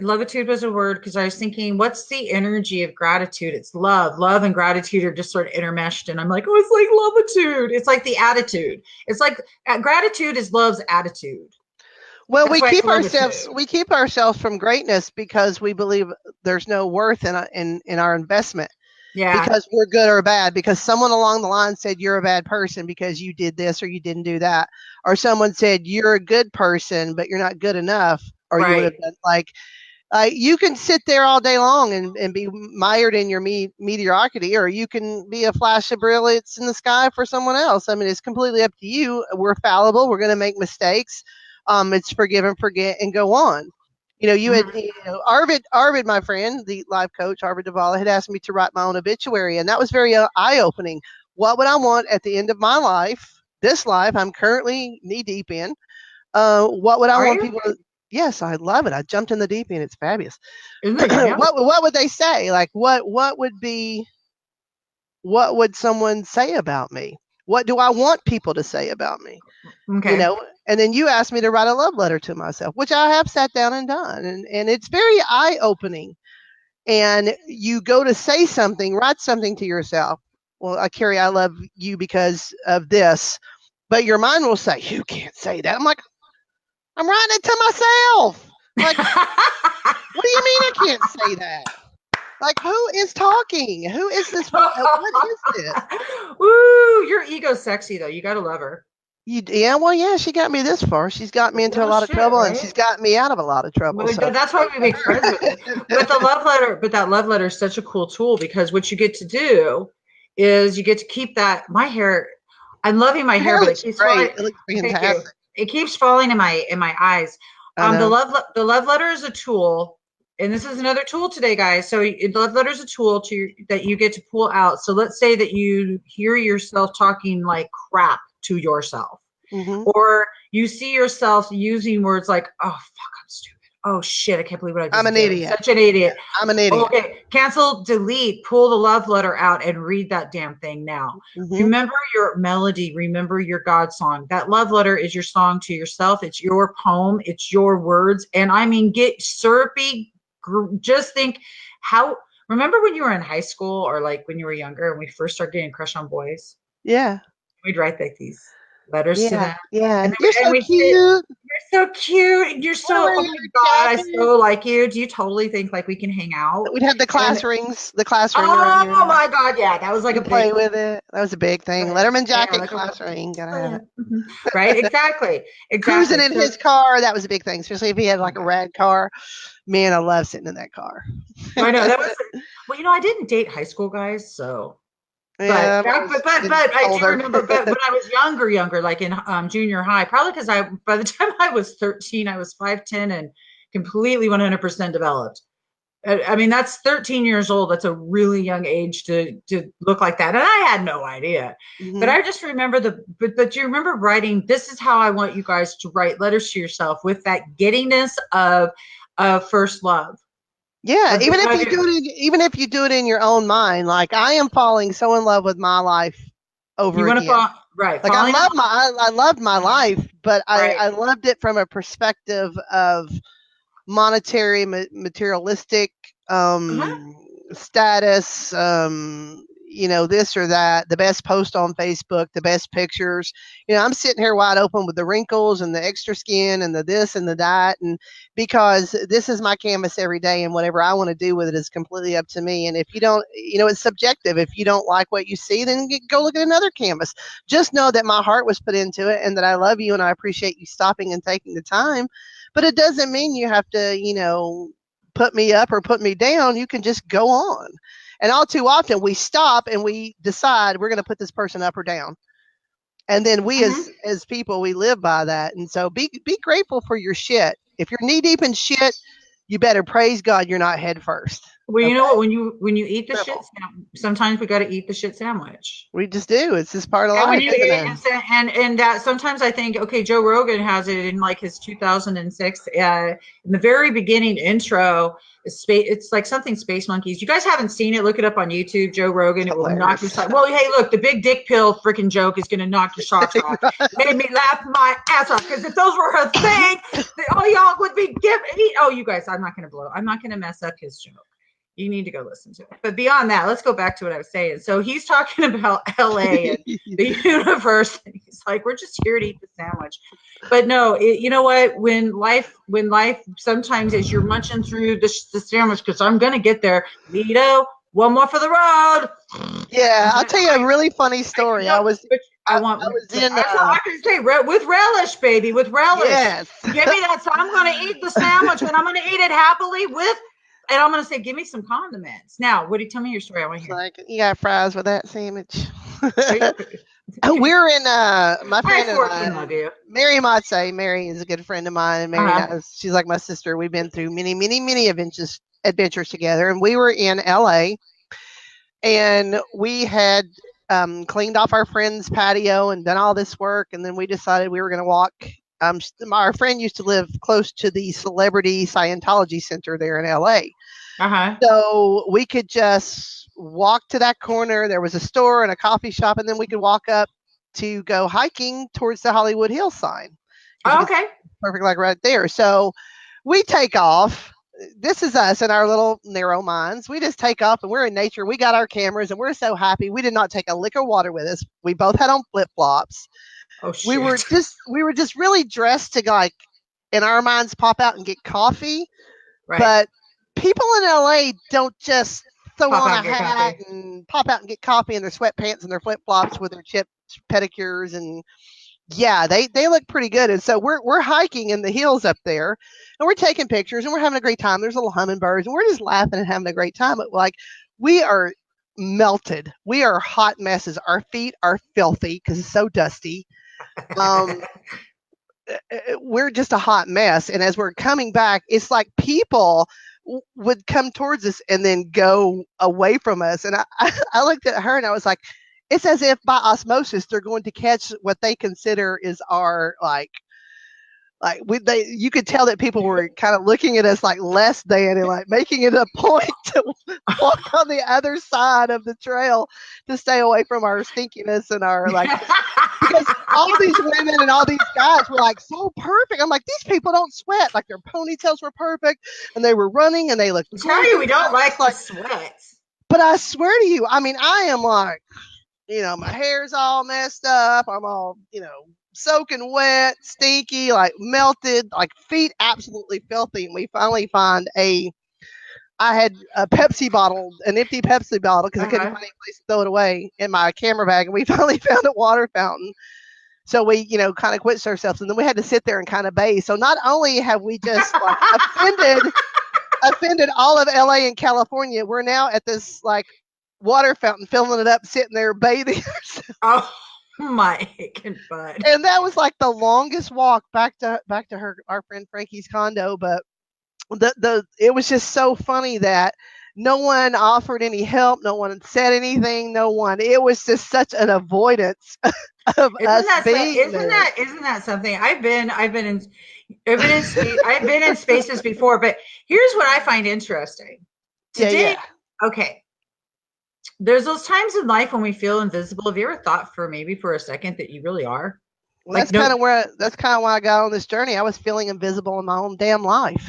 lovitude was a word because I was thinking, what's the energy of gratitude? It's love. Love and gratitude are just sort of intermeshed. And I'm like, oh, it's like lovitude. It's like the attitude. It's like gratitude is love's attitude. Well, we keep ourselves from greatness because we believe there's no worth in our investment. Yeah. Because we're good or bad, because someone along the line said you're a bad person because you did this or you didn't do that. Or someone said you're a good person, but you're not good enough. Or you would have been like, you can sit there all day long and be mired in your mediocrity, or you can be a flash of brilliance in the sky for someone else. I mean, it's completely up to you. We're fallible. We're going to make mistakes. It's forgive and forget and go on. Arvid, my friend, the life coach, Arvid Davala, had asked me to write my own obituary, and that was very eye-opening. What would I want at the end of my life, this life I'm currently knee-deep in? What would I want people to... Yes, I love it. I jumped in the deep end. It's fabulous. What would they say? Like, what would someone say about me? What do I want people to say about me? Okay. And then you asked me to write a love letter to myself, which I have sat down and done. And it's very eye-opening. And you go to say something, write something to yourself. Well, Keri, I love you because of this. But your mind will say, you can't say that. I'm like, I'm writing it to myself. Like, what do you mean I can't say that? Like, who is talking? Who is this? What is this? Woo, your ego's sexy, though. You got to love her. Yeah, she got me this far. She's got me into a lot of trouble, and she's got me out of a lot of trouble. So. That's why we make friends with it. But that love letter is such a cool tool, because what you get to do is you get to keep that. My hair, I'm loving my hair, but it keeps falling. It looks fantastic. It keeps falling in my eyes. The love letter is a tool, and this is another tool today, guys. So love letter is a tool that you get to pull out. So let's say that you hear yourself talking like crap to yourself, or you see yourself using words like, oh fuck, I'm stupid, oh shit, I can't believe what I just did. I'm an idiot. Such an idiot. I'm an idiot. Okay, cancel, delete, pull the love letter out and read that damn thing now. Remember your melody, remember your God song. That love letter is your song to yourself. It's your poem, it's your words. And I mean, get syrupy. Just think remember when you were in high school, or like when you were younger and we first started getting a crush on boys? Yeah. We'd write like these letters to them. Yeah. You're so cute. You're so cute. You're so, oh my God, I so like you. Do you totally think like we can hang out? We'd have the class rings, the class ring. Oh my God, yeah. That was like a big play with it. That was a big thing. Letterman jacket, class ring. Gotta have it. Right? Exactly. Cruising in his car, that was a big thing. Especially if he had like a rad car. Man, I love sitting in that car. I know. That was, well, I didn't date high school guys, so. Yeah, but I do remember, but when I was younger, like in junior high, probably because by the time I was 13, I was 5'10" and completely 100% developed. I mean, that's 13 years old. That's a really young age to look like that. And I had no idea. But Mm-hmm. I just remember but you remember writing, this is how I want you guys to write letters to yourself with that giddiness of first love. Yeah, Of, even if of you your, do it, even if you do it in your own mind, like I am falling so in love with my life you over want to again. fall, right, Like I falling in love love, I loved my life, but right. I loved it from a perspective of monetary, materialistic Uh-huh. status, this or that, the best post on Facebook, the best pictures. I'm sitting here wide open with the wrinkles and the extra skin and the this and the that. And because this is my canvas every day, and whatever I want to do with it is completely up to me. And if you don't, it's subjective. If you don't like what you see, then go look at another canvas. Just know that my heart was put into it and that I love you and I appreciate you stopping and taking the time, but it doesn't mean you have to, put me up or put me down. You can just go on. And all too often we stop and we decide we're going to put this person up or down. And then we Mm-hmm. as people, we live by that. And so be grateful for your shit. If you're knee deep in shit, you better praise God you're not head first. Well, you know Okay? what? When you eat the shit, Simple. sometimes we got to eat the shit sandwich. We just do. It's just part of And when life, you isn't eat it? and that sometimes I think, okay, Joe Rogan has it in like his 2006 in the very beginning intro. It's like something Space Monkeys. You guys haven't seen it? Look it up on YouTube. Joe Rogan. It's It will knock your hilarious. side. Well, hey, look, the big dick pill freaking joke is going to knock your socks off. Made me laugh my ass off because if those were a thing, all y'all would be giving. Oh, you guys, I'm not going to blow. I'm not going to mess up his joke. You need to go listen to it. But beyond that, let's go back to what I was saying. So he's talking about LA and the universe. And he's like, we're just here to eat the sandwich. But no, you know what? When life sometimes as you're munching through the sandwich, because I'm gonna get there, Lido, one more for the road. Yeah, I'll tell you a really funny I story. no, but I I want. was in That's all I can say. With relish, baby, with relish. yes. Give me that. So I'm going to eat the sandwich, and I'm going to eat it happily with. And I'm going to say, give me some condiments. Now, Woody, tell me your story. I want to It's hear. like you got fries with that sandwich. Oh, yeah. We're in my I friend and fork I, and love you. Mary Matze. Mary is a good friend of mine, and Uh Mary huh. knows she's like my sister. We've been through many, many, many adventures together, and we were in LA, and we had cleaned off our friend's patio and done all this work, and then we decided we were going to walk. Our friend used to live close to the Celebrity Scientology Center there in LA. Uh huh. So we could just walk to that corner. There was a store and a coffee shop, and then we could walk up to go hiking towards the Hollywood Hills sign because you Oh, could see okay. it perfect like right there. So we take off. This is us in our little narrow minds. We just take off and we're in nature. We got our cameras and we're so happy. We did not take a lick of water with us. We both had on flip flops. Oh We were shit. just we were just really dressed to like in our minds pop out and get coffee, Right. but people in LA don't just throw Pop on out a and get hat coffee. and pop out and get coffee in their sweatpants and their flip flops with their chipped pedicures, and yeah, they look pretty good. And so we're hiking in the hills up there, and we're taking pictures and we're having a great time. There's little hummingbirds and we're just laughing and having a great time. But like we are melted. We are hot messes. Our feet are filthy because it's so dusty. Um, we're just a hot mess. And as we're coming back, it's like people would come towards us and then go away from us. And I looked at her and I was like, it's as if by osmosis they're going to catch what they consider is our you could tell that people were kind of looking at us like less than and like making it a point to walk on the other side of the trail to stay away from our stinkiness and our like because all these women and all these guys were like so perfect. I'm like, these people don't sweat. Like their ponytails were perfect and they were running and they looked I tell you, gorgeous. we And I don't was just like the like, sweat. but I swear to you, I mean, I am like, my hair's all messed up. I'm all, soaking wet, stinky, like melted, like feet absolutely filthy. And we finally find I had a Pepsi bottle, an empty Pepsi bottle, because I Uh couldn't huh. find any place to throw it away in my camera bag. And we finally found a water fountain. So we, kind of quit ourselves. And then we had to sit there and kind of bathe. So not only have we just like offended all of LA and California, we're now at this like water fountain, filling it up, sitting there bathing. Oh my aching butt. And that was like the longest walk back to our friend Frankie's condo. But it was just so funny that no one offered any help, no one said anything, no one. It was just such an avoidance of Isn't us that so? being there. Isn't that something? I've been in spaces before, but here's what I find interesting. Yeah, Today, yeah. okay, there's those times in life when we feel invisible. Have you ever thought for maybe for a second that you really are? Well, Like no, that's kind of why I got on this journey. I was feeling invisible in my own damn life.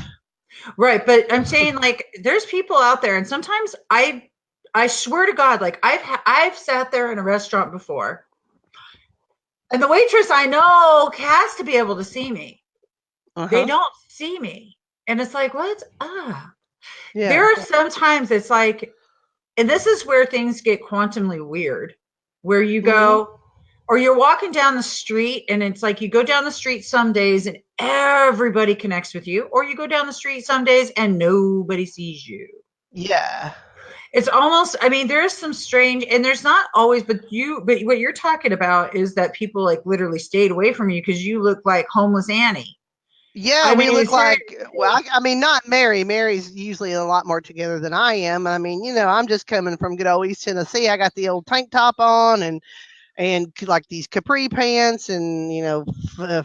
right, but I'm saying like there's people out there and sometimes I swear to God, like I've sat there in a restaurant before and the waitress I know has to be able to see me. Uh They huh. don't see me. And it's like, what? There Yeah. are sometimes it's like, and this is where things get quantumly weird, where you Hmm. go, or you're walking down the street and it's like you go down the street some days and everybody connects with you, or you go down the street some days and nobody sees you. Yeah. It's almost, I mean, there's some strange, and there's not always, but what you're talking about is that people like literally stayed away from you because you look like homeless Annie. Yeah, I we mean, look like, well, seriously. I mean, not Mary. Mary's usually a lot more together than I am. I mean, I'm just coming from good old East Tennessee. I got the old tank top on and like these capri pants and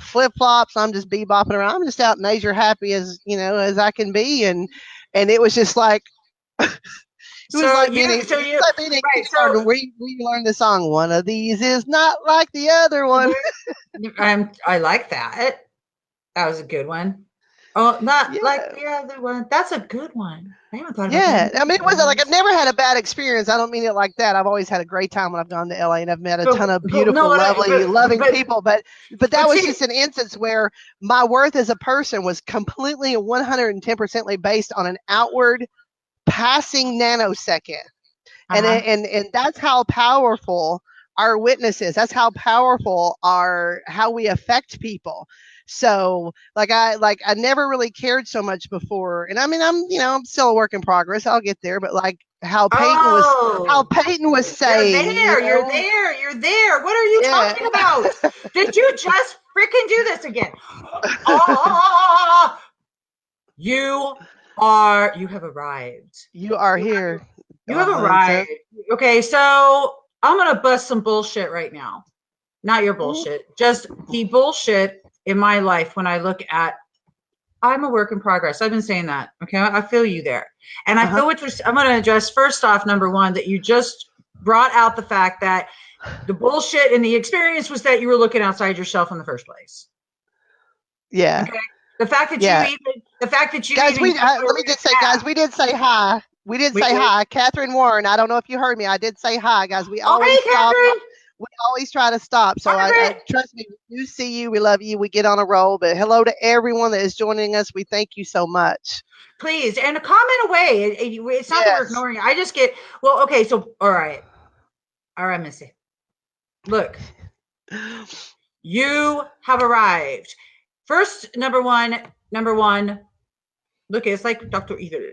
flip flops. I'm just bebopping around. I'm just out in Asia, happy as as I can be, and it was just like it was like being in Right. kindergarten where you learn the song. One of these is not like the other one. I like that. That was a good one. Oh, not like Yeah. the other one. That's a good one. I haven't thought about that in Yeah, I mean, it wasn't like I've years. never had a bad experience. I don't mean it like that. I've always had a great time when I've gone to LA, and I've met a ton of No, beautiful, lovely, loving people. But that but was see, just an instance where my worth as a person was completely and 110% based on an outward passing nanosecond. and uh-huh. and that's how powerful our witness is. That's how powerful our how we affect people. So I never really cared so much before, and I mean I'm still a work in progress. I'll get there, but like how Oh, Peyton was you're saying, there. You're there. You're there. What are you yeah. talking about? Did you just freaking do this again? Oh, you you have arrived. You are You here, You have Lindsay. arrived. Okay, so I'm gonna bust some bullshit right now. Not your Mhm. bullshit, just the bullshit in my life when I look at I'm a work in progress. I've been saying that. Okay. I feel you there. And I Uh-huh. feel what I'm gonna address first off, number one, that you just brought out the fact that the bullshit and the experience was that you were looking outside yourself in the first place. Yeah. Okay. The fact that Yeah. you Guys, even gave let me just say, guys, we did say hi. We did we say did. hi. Catherine Warren, I don't know if you heard me. I did say hi, guys. We Oh always hey stop. Catherine. We always try to stop. So I Margaret. trust me, we do see you. We love you. We get on a roll. But hello to everyone that is joining us. We thank you so much. Please and comment away. It's not that we're Yes. ignoring you. I just get well. Okay, so all right, Missy. Look, you have arrived. First, number one. Look, it's like Doctor Either.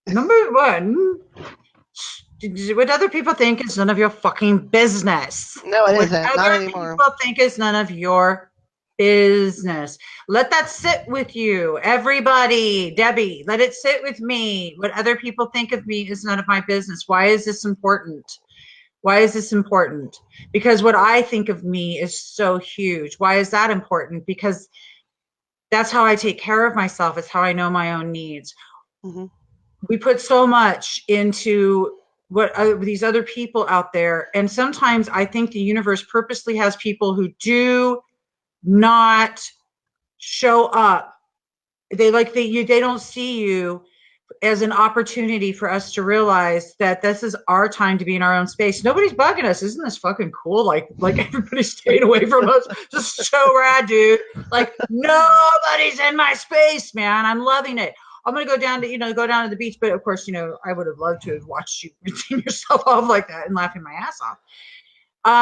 Number one, what other people think is none of your fucking business. No, it What isn't. Not other anymore. people think is none of your business. Let that sit with you. Everybody, Debbie, let it sit with me. What other people think of me is none of my business. Why is this important? Why is this important? Because what I think of me is so huge. Why is that important? Because that's how I take care of myself. It's how I know my own needs. Hmm. We put so much into what these other people out there. And sometimes I think the universe purposely has people who do not show up. They don't see you as an opportunity for us to realize that this is our time to be in our own space. Nobody's bugging us. Isn't this fucking cool? Like everybody's staying away from us. Just so rad, dude. Like nobody's in my space, man. I'm loving it. I'm gonna go down to the beach, but of course, I would have loved to have watched you redeem yourself off like that and laughing my ass off.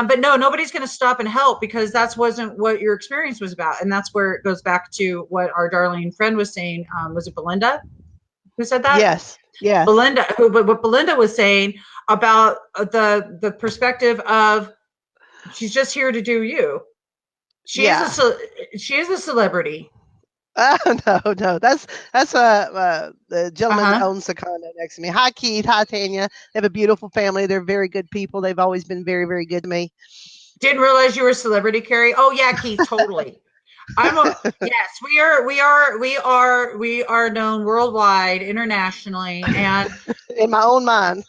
But no, nobody's going to stop and help because that wasn't what your experience was about, and that's where it goes back to what our darling friend was saying. Was it Belinda who said that? Yes. Yes. Belinda, but what Belinda was saying about the perspective of she's just here to do you. She is Yeah. a she is a celebrity. No. That's the gentleman that Uh-huh. owns the condo next to me. Hi, Keith. Hi, Tanya. They have a beautiful family. They're very good people. They've always been very, very good to me. Didn't realize you were a celebrity, Keri. Oh yeah, Keith, totally. I'm a yes, we are known worldwide, internationally, and In my own mind.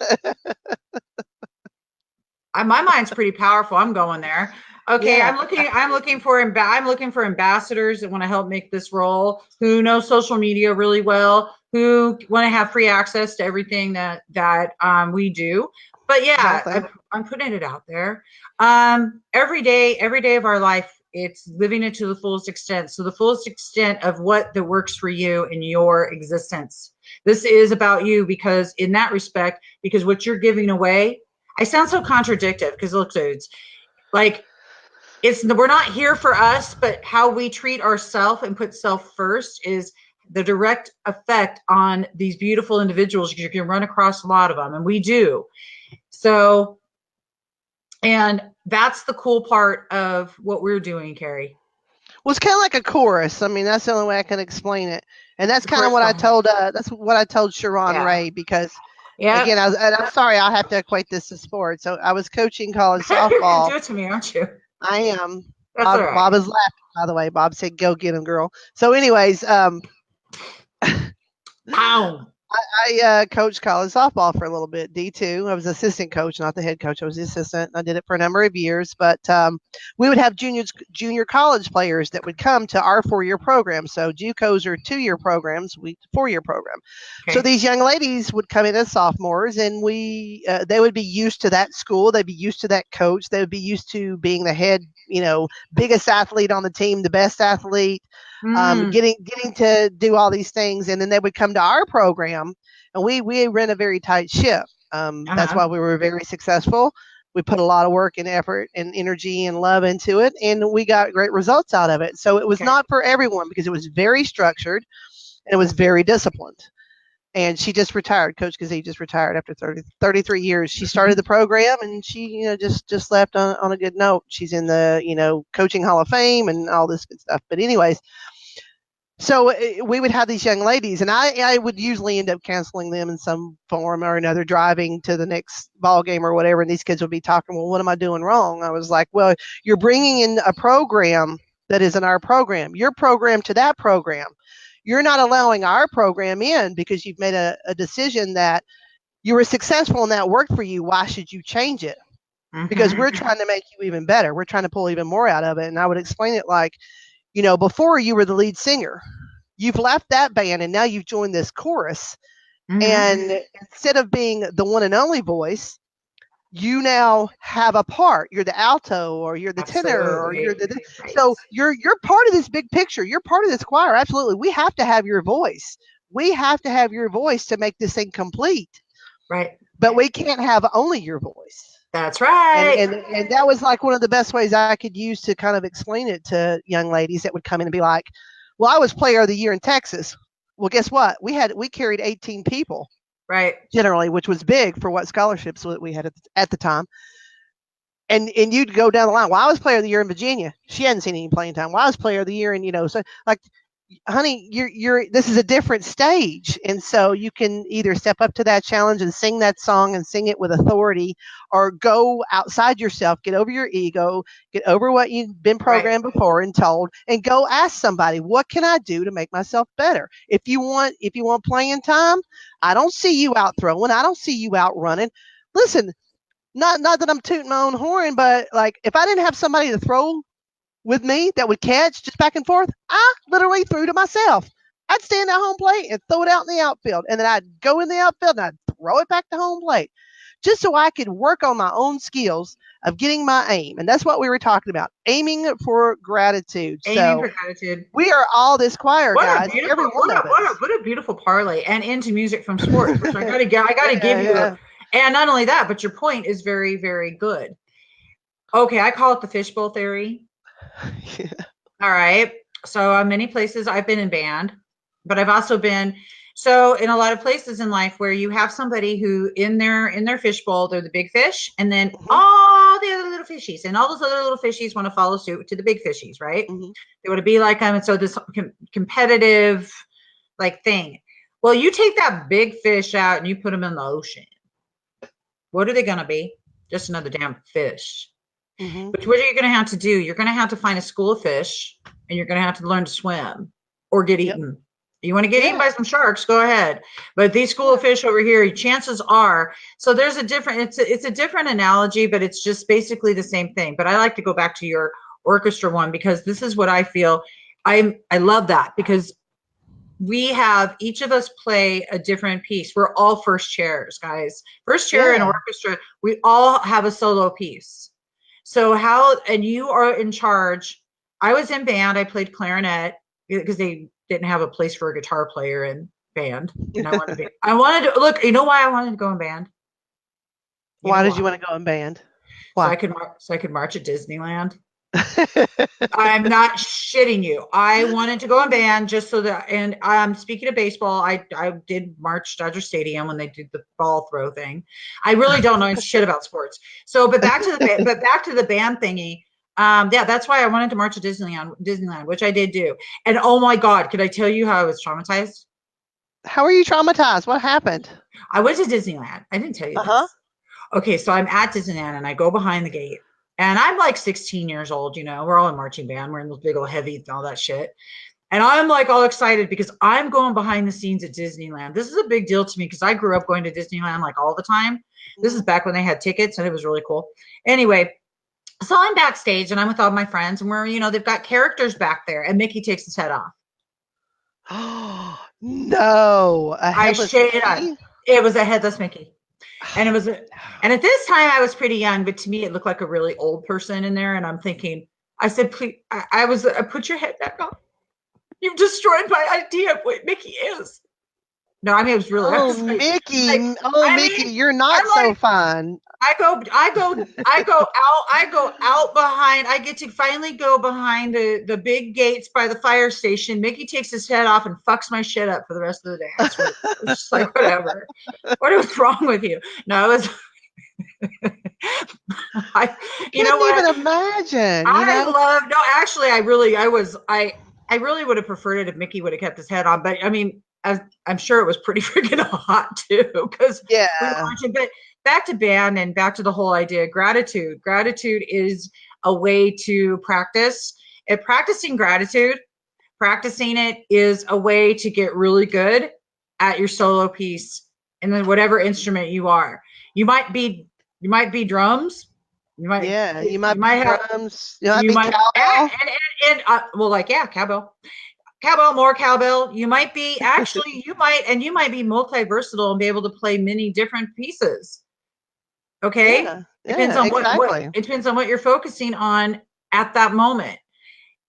my mind's pretty powerful. I'm going there. Okay, Yeah, I'm looking for ambassadors that want to help make this role, who know social media really well, who want to have free access to everything we do. But yeah, exactly. I'm putting it out there. Every day of our life, it's living it to the fullest extent. So the fullest extent of what that works for you in your existence. This is about you because in that respect, because what you're giving away, I sound so contradictive because look, dudes, like we're not here for us, but how we treat ourselves and put self first is the direct effect on these beautiful individuals. You can run across a lot of them, and we do. So, and that's the cool part of what we're doing, Keri. Well, it's kind of like a chorus. I mean, that's the only way I can explain it. And that's The kind of chorus what I song. told. That's what I told Sharon Yeah. Ray because, again, Yep. and I'm sorry, I'll have to equate this to sports. So I was coaching college You're gonna softball. do it to me, aren't you? I am. That's all Bob right. is laughing, by the way. Bob said, "Go get him, girl." So, anyways, Ow. I coached college softball for a little bit, D2. I was assistant coach, not the head coach. I was the assistant. I did it for a number of years, but we would have junior college players that would come to our 4-year program. So JUCOs are 2-year programs, we 4-year program. So Okay. these young ladies would come in as sophomores, and they would be used to that school. They'd be used to that coach. They would be used to being the head, biggest athlete on the team, the best athlete, Mm. getting to do all these things, and then they would come to our program, and we ran a very tight ship. That's Uh-huh. why we were very successful. We put a lot of work and effort and energy and love into it, and we got great results out of it. So it was Okay. not for everyone because it was very structured and it was very disciplined. And she just retired. Coach Kazee just retired after 33 years. She started the program and she, just left on a good note. She's in the, coaching Hall of Fame and all this good stuff. But anyways, so we would have these young ladies, and I would usually end up canceling them in some form or another, driving to the next ball game or whatever. And these kids would be talking, "Well, what am I doing wrong?" I was like, "Well, you're bringing in a program that isn't our program. Your program to that program. You're not allowing our program in because you've made a decision that you were successful and that worked for you. Why should you change it? Because Mm-hmm. we're trying to make you even better. We're trying to pull even more out of it." And I would explain it like, before you were the lead singer, you've left that band and now you've joined this chorus. Mm-hmm. And instead of being the one and only voice, you now have a part. You're the alto or you're the tenor or you're Absolutely. the Right. so you're part of this big picture. You're part of this choir. Absolutely. We have to have your voice. We have to have your voice to make this thing complete. Right. But we can't have only your voice. That's And, right. and and that was like one of the best ways I could use to kind of explain it to young ladies that would come in and be like, "Well, I was player of the year in Texas." Well, guess what? We carried 18 people Right. generally, which was big for what scholarships we had at the time. And you'd go down the line. Well, I was player of the year in Virginia. She hadn't seen any playing time. Well, I was player of the year, and so like, honey, you're this is a different stage, and so you can either step up to that challenge and sing that song and sing it with authority, or go outside yourself, get over your ego, get over what you've been Right. programmed before and told, and go ask somebody, what can I do to make myself better? If you want playing time, I don't see you out throwing, I don't see you out running. Listen, not that I'm tooting my own horn, but like if I didn't have somebody to throw with me that would catch just back and forth, I literally threw to myself. I'd stand at home plate and throw it out in the outfield, and then I'd go in the outfield and I'd throw it back to home plate, just so I could work on my own skills of getting my aim. And that's what we were talking about, aiming for gratitude. Aiming So for gratitude. we are all this choir, What a guys, beautiful every one of us. what a beautiful parlay and into music from sports, which I gotta give Yeah, you yeah. and not only that, but your point is very, very good. Okay, I call it the fishbowl theory. All right. So, many places I've been in band, but I've also been so in a lot of places in life where you have somebody who in their fishbowl, they're the big fish, and then Mhm. all the other little fishies, and all those other little fishies want to follow suit to the big fishies, right? Mm-hmm. They want to be like them, and so this competitive like thing. Well, you take that big fish out and you put them in the ocean. What are they going to be? Just another damn fish. Mm-hmm. But what are you going to have to do? You're going to have to find a school of fish, and you're going to have to learn to swim or get eaten. You want to get eaten by some sharks, go ahead. But these school of fish over here, chances are, so there's a different, it's a different analogy, but it's just basically the same thing. But I like to go back to your orchestra one, because this is what I feel. I love that, because we have, each of us play a different piece. We're all first chairs, guys. First chair in orchestra, we all have a solo piece. So and you are in charge. I was in band. I played clarinet because they didn't have a place for a guitar player in band. And I wanted to look, you know why I wanted to go in band? Why did you want to go in band? Why? So I could march at Disneyland. I'm not shitting you. I wanted to go in band just so that, and speaking of baseball, I did march Dodger Stadium when they did the ball throw thing. I really don't know shit about sports. So, but back to the band thingy. Yeah, that's why I wanted to march at Disneyland, which I did do. And oh my God, could I tell you how I was traumatized? How are you traumatized? What happened? I went to Disneyland. I didn't tell you this. Okay, so I'm at Disneyland and I go behind the gate. And I'm like 16 years old, you know, we're all in marching band. We're in those big old heavy and all that shit. And I'm like all excited because I'm going behind the scenes at Disneyland. This is a big deal to me because I grew up going to Disneyland like all the time. This is back when they had tickets and it was really cool. Anyway, so I'm backstage and I'm with all my friends and we're, you know, they've got characters back there and Mickey takes his head off. Oh, no. It was a headless Mickey. And it was, and at this time I was pretty young, but to me it looked like a really old person in there. And I'm thinking, I said, please, I put your head back on. You've destroyed my idea of what Mickey is. No, I mean, it was really. Oh, Mickey! Mickey, you're not so fun. I go out behind. I get to finally go behind the big gates by the fire station. Mickey takes his head off and fucks my shit up for the rest of the day. I swear. It was just like, whatever. What was wrong with you? No, it was. I couldn't even imagine. Actually, I really would have preferred it if Mickey would have kept his head on. But I mean, I'm sure it was pretty freaking hot too, because we were watching. But back to band and back to the whole idea of gratitude. Gratitude is a way to practice. And practicing it is a way to get really good at your solo piece and then whatever instrument you are. You might be drums. You might have drums. You might be cowbell. Cowbell. Cowbell, more cowbell. You might be you might be multi-versatile and be able to play many different pieces. Okay? Depends on it depends on what you're focusing on at that moment.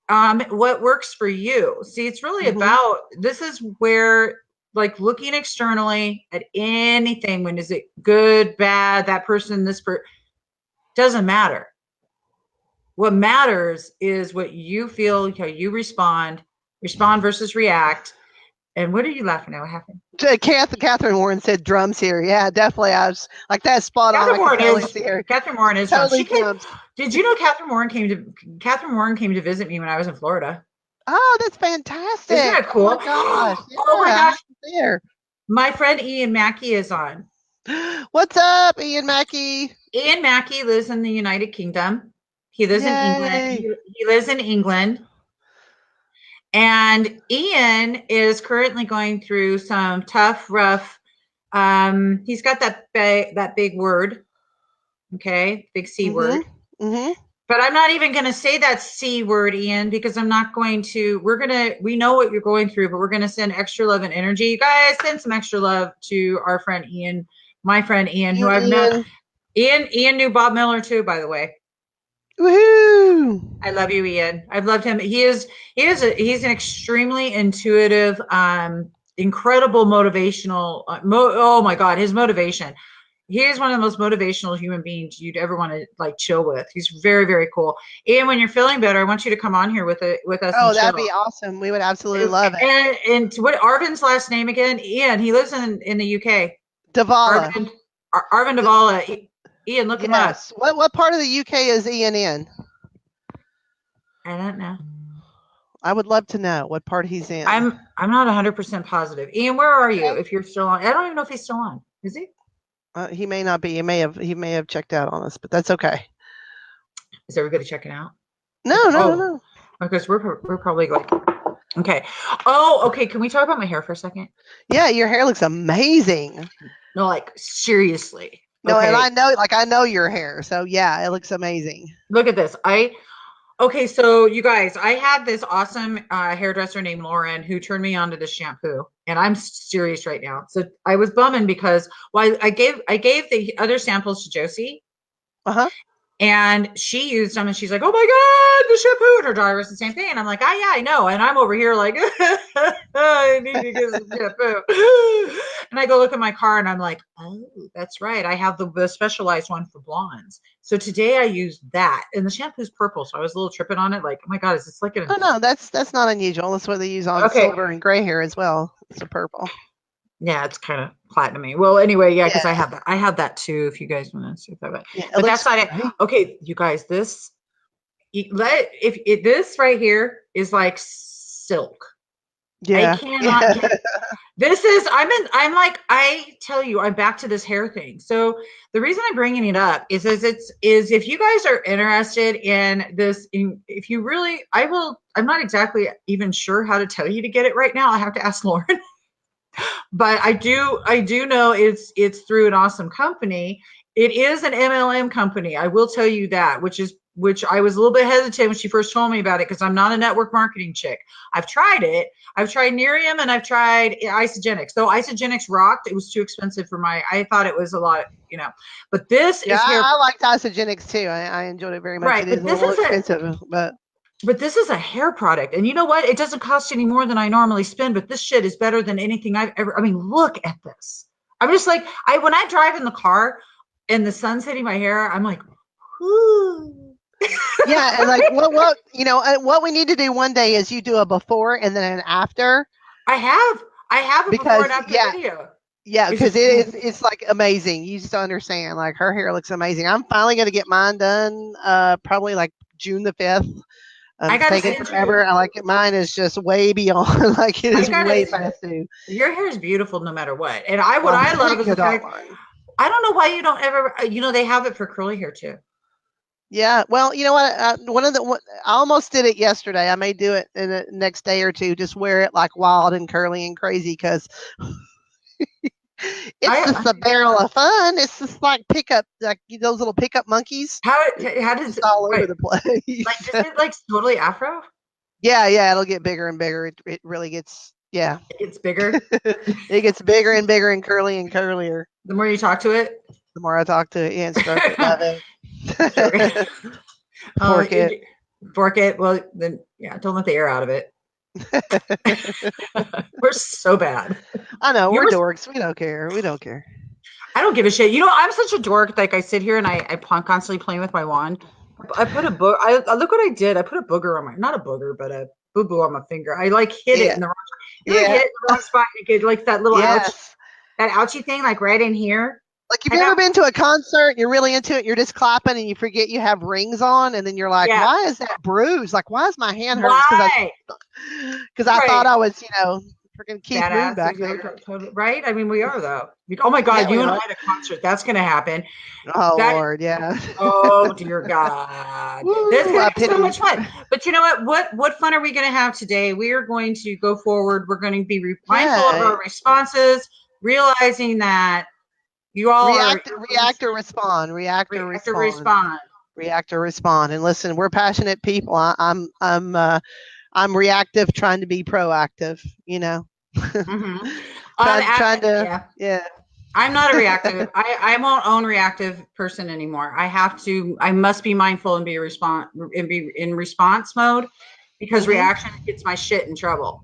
What works for you. See, it's really about, this is where, like, looking externally at anything, when is it good, bad, that person, this person, doesn't matter. What matters is what you feel, how you respond versus react. And what are you laughing at? What happened? Catherine Warren said drums here. Yeah, definitely. I was like, that's spot on. Catherine Warren is totally drums. Did you know Catherine Warren came to visit me when I was in Florida? Oh, that's fantastic. Isn't that cool? Oh my gosh. Oh my gosh. There. My friend Ian Mackey is on. What's up, Ian Mackey? Ian Mackey lives in the United Kingdom. He lives in England. He lives in England. And Ian is currently going through some tough, rough. He's got that big word. Okay, big C word. Mm-hmm. But I'm not even going to say that C word, Ian, because I'm not going to. We know what you're going through, but we're going to send extra love and energy. You guys send some extra love to our friend Ian, my friend Ian, who I've met. Ian knew Bob Miller too, by the way. Woohoo! I love you, Ian. I've loved him. He's an extremely intuitive, incredible motivational. Oh my God, his motivation. He is one of the most motivational human beings you'd ever want to like chill with. He's very, very cool. Ian, when you're feeling better, I want you to come on here with us. Oh, that'd be awesome. We would absolutely love it. And what Arvin's last name again? Ian. He lives in the UK. Davala. Arvin Davala. Ian, look him up. Yes. What part of the UK is Ian in? I don't know. I would love to know what part he's in. I'm not 100% positive. Ian, where are you? If you're still on, I don't even know if he's still on. Is he? He may not be. He may have checked out on us, but that's okay. Is everybody checking out? No. Because we're probably like, okay. Oh, okay. Can we talk about my hair for a second? Yeah, your hair looks amazing. No, like seriously. No, Okay. and I know your hair, so yeah, it looks amazing. Look at this. Okay, so you guys, I had this awesome hairdresser named Lauren who turned me on to this shampoo, and I'm serious right now. So I was bumming because I gave the other samples to Josie, and she used them, and she's like, "Oh my god, the shampoo!" And her daughter was the same thing, and I'm like, "Ah, yeah, I know." And I'm over here like, I need to get some shampoo. And I go look at my car, and I'm like, "Oh, that's right. I have the specialized one for blondes." So today I used that, and the shampoo's purple, so I was a little tripping on it. Like, oh my god, is this like an? Oh no, that's not unusual. That's what they use on silver and gray hair as well. It's a purple. Yeah, it's kind of platinum-y. Well, anyway, yeah, because I have that too. If you guys want to see that, but that's not it. Okay, you guys, this right here is like silk. Yeah, I cannot get this is I tell you, I'm back to this hair thing. So the reason I'm bringing it up is if you guys are interested in this, if you really, I'm not exactly even sure how to tell you to get it right now. I have to ask Lauren. But I do know it's through an awesome company. It is an MLM company. I will tell you that, which I was a little bit hesitant when she first told me about it because I'm not a network marketing chick. I've tried it. I've tried Nerium and I've tried Isogenics. Though Isogenics rocked, it was too expensive for I thought it was a lot, But this is hair. I liked Isogenics too. I enjoyed it very much. Right, It is a little expensive, but this is a hair product. And you know what? It doesn't cost any more than I normally spend, but this shit is better than anything I've ever. I mean, look at this. I'm just like, when I drive in the car and the sun's hitting my hair, I'm like, whoo. Yeah, and like what we need to do one day is you do a before and then an after. I have a before and after video. Yeah, because it's like amazing. You just don't understand. Like her hair looks amazing. I'm finally gonna get mine done. Probably like June the 5th. I got taking forever. I like it. Mine is just way beyond. Like it is way past due. Your hair is beautiful no matter what. And I love is the fact. I don't know why you don't ever. They have it for curly hair too. Yeah, well, you know what? I almost did it yesterday. I may do it in the next day or two. Just wear it like wild and curly and crazy because it's just a barrel of fun. It's just like those little pickup monkeys. How does it all over the place? Like is it like totally afro? Yeah, it'll get bigger and bigger. It really gets It gets bigger. It gets bigger and bigger and curly and curlier. The more you talk to it, the more I talk to it. Yeah, and stroke it. Love it. Fork it. Well, then, don't let the air out of it. We're so bad. I know. We're dorks. We don't care. I don't give a shit. I'm such a dork. Like I sit here and I constantly playing with my wand. I put a book. I look what I did. I put a booger on not a booger, but a boo boo on my finger. I like hit it in the wrong. You hit it in the wrong spot. You get like that little ouch, that ouchie thing, like right in here. Like, have you ever been to a concert, you're really into it, you're just clapping and you forget you have rings on, and then you're like, why is that bruised? Like, why is my hand hurting? Because I thought I was, freaking Keith Moon back there. Right? I mean, we are, though. Oh, my God, you and I at a concert. That's going to happen. Oh, Lord, yeah. Oh, dear God. This is going to be so much fun. But you know what? What fun are we going to have today? We are going to go forward. We're going to be mindful of our responses, realizing that you all react or respond. And listen, we're passionate people. I'm reactive, trying to be proactive. I'm not a reactive. I won't own reactive person anymore. I must be mindful and be in response mode, because reaction gets my shit in trouble.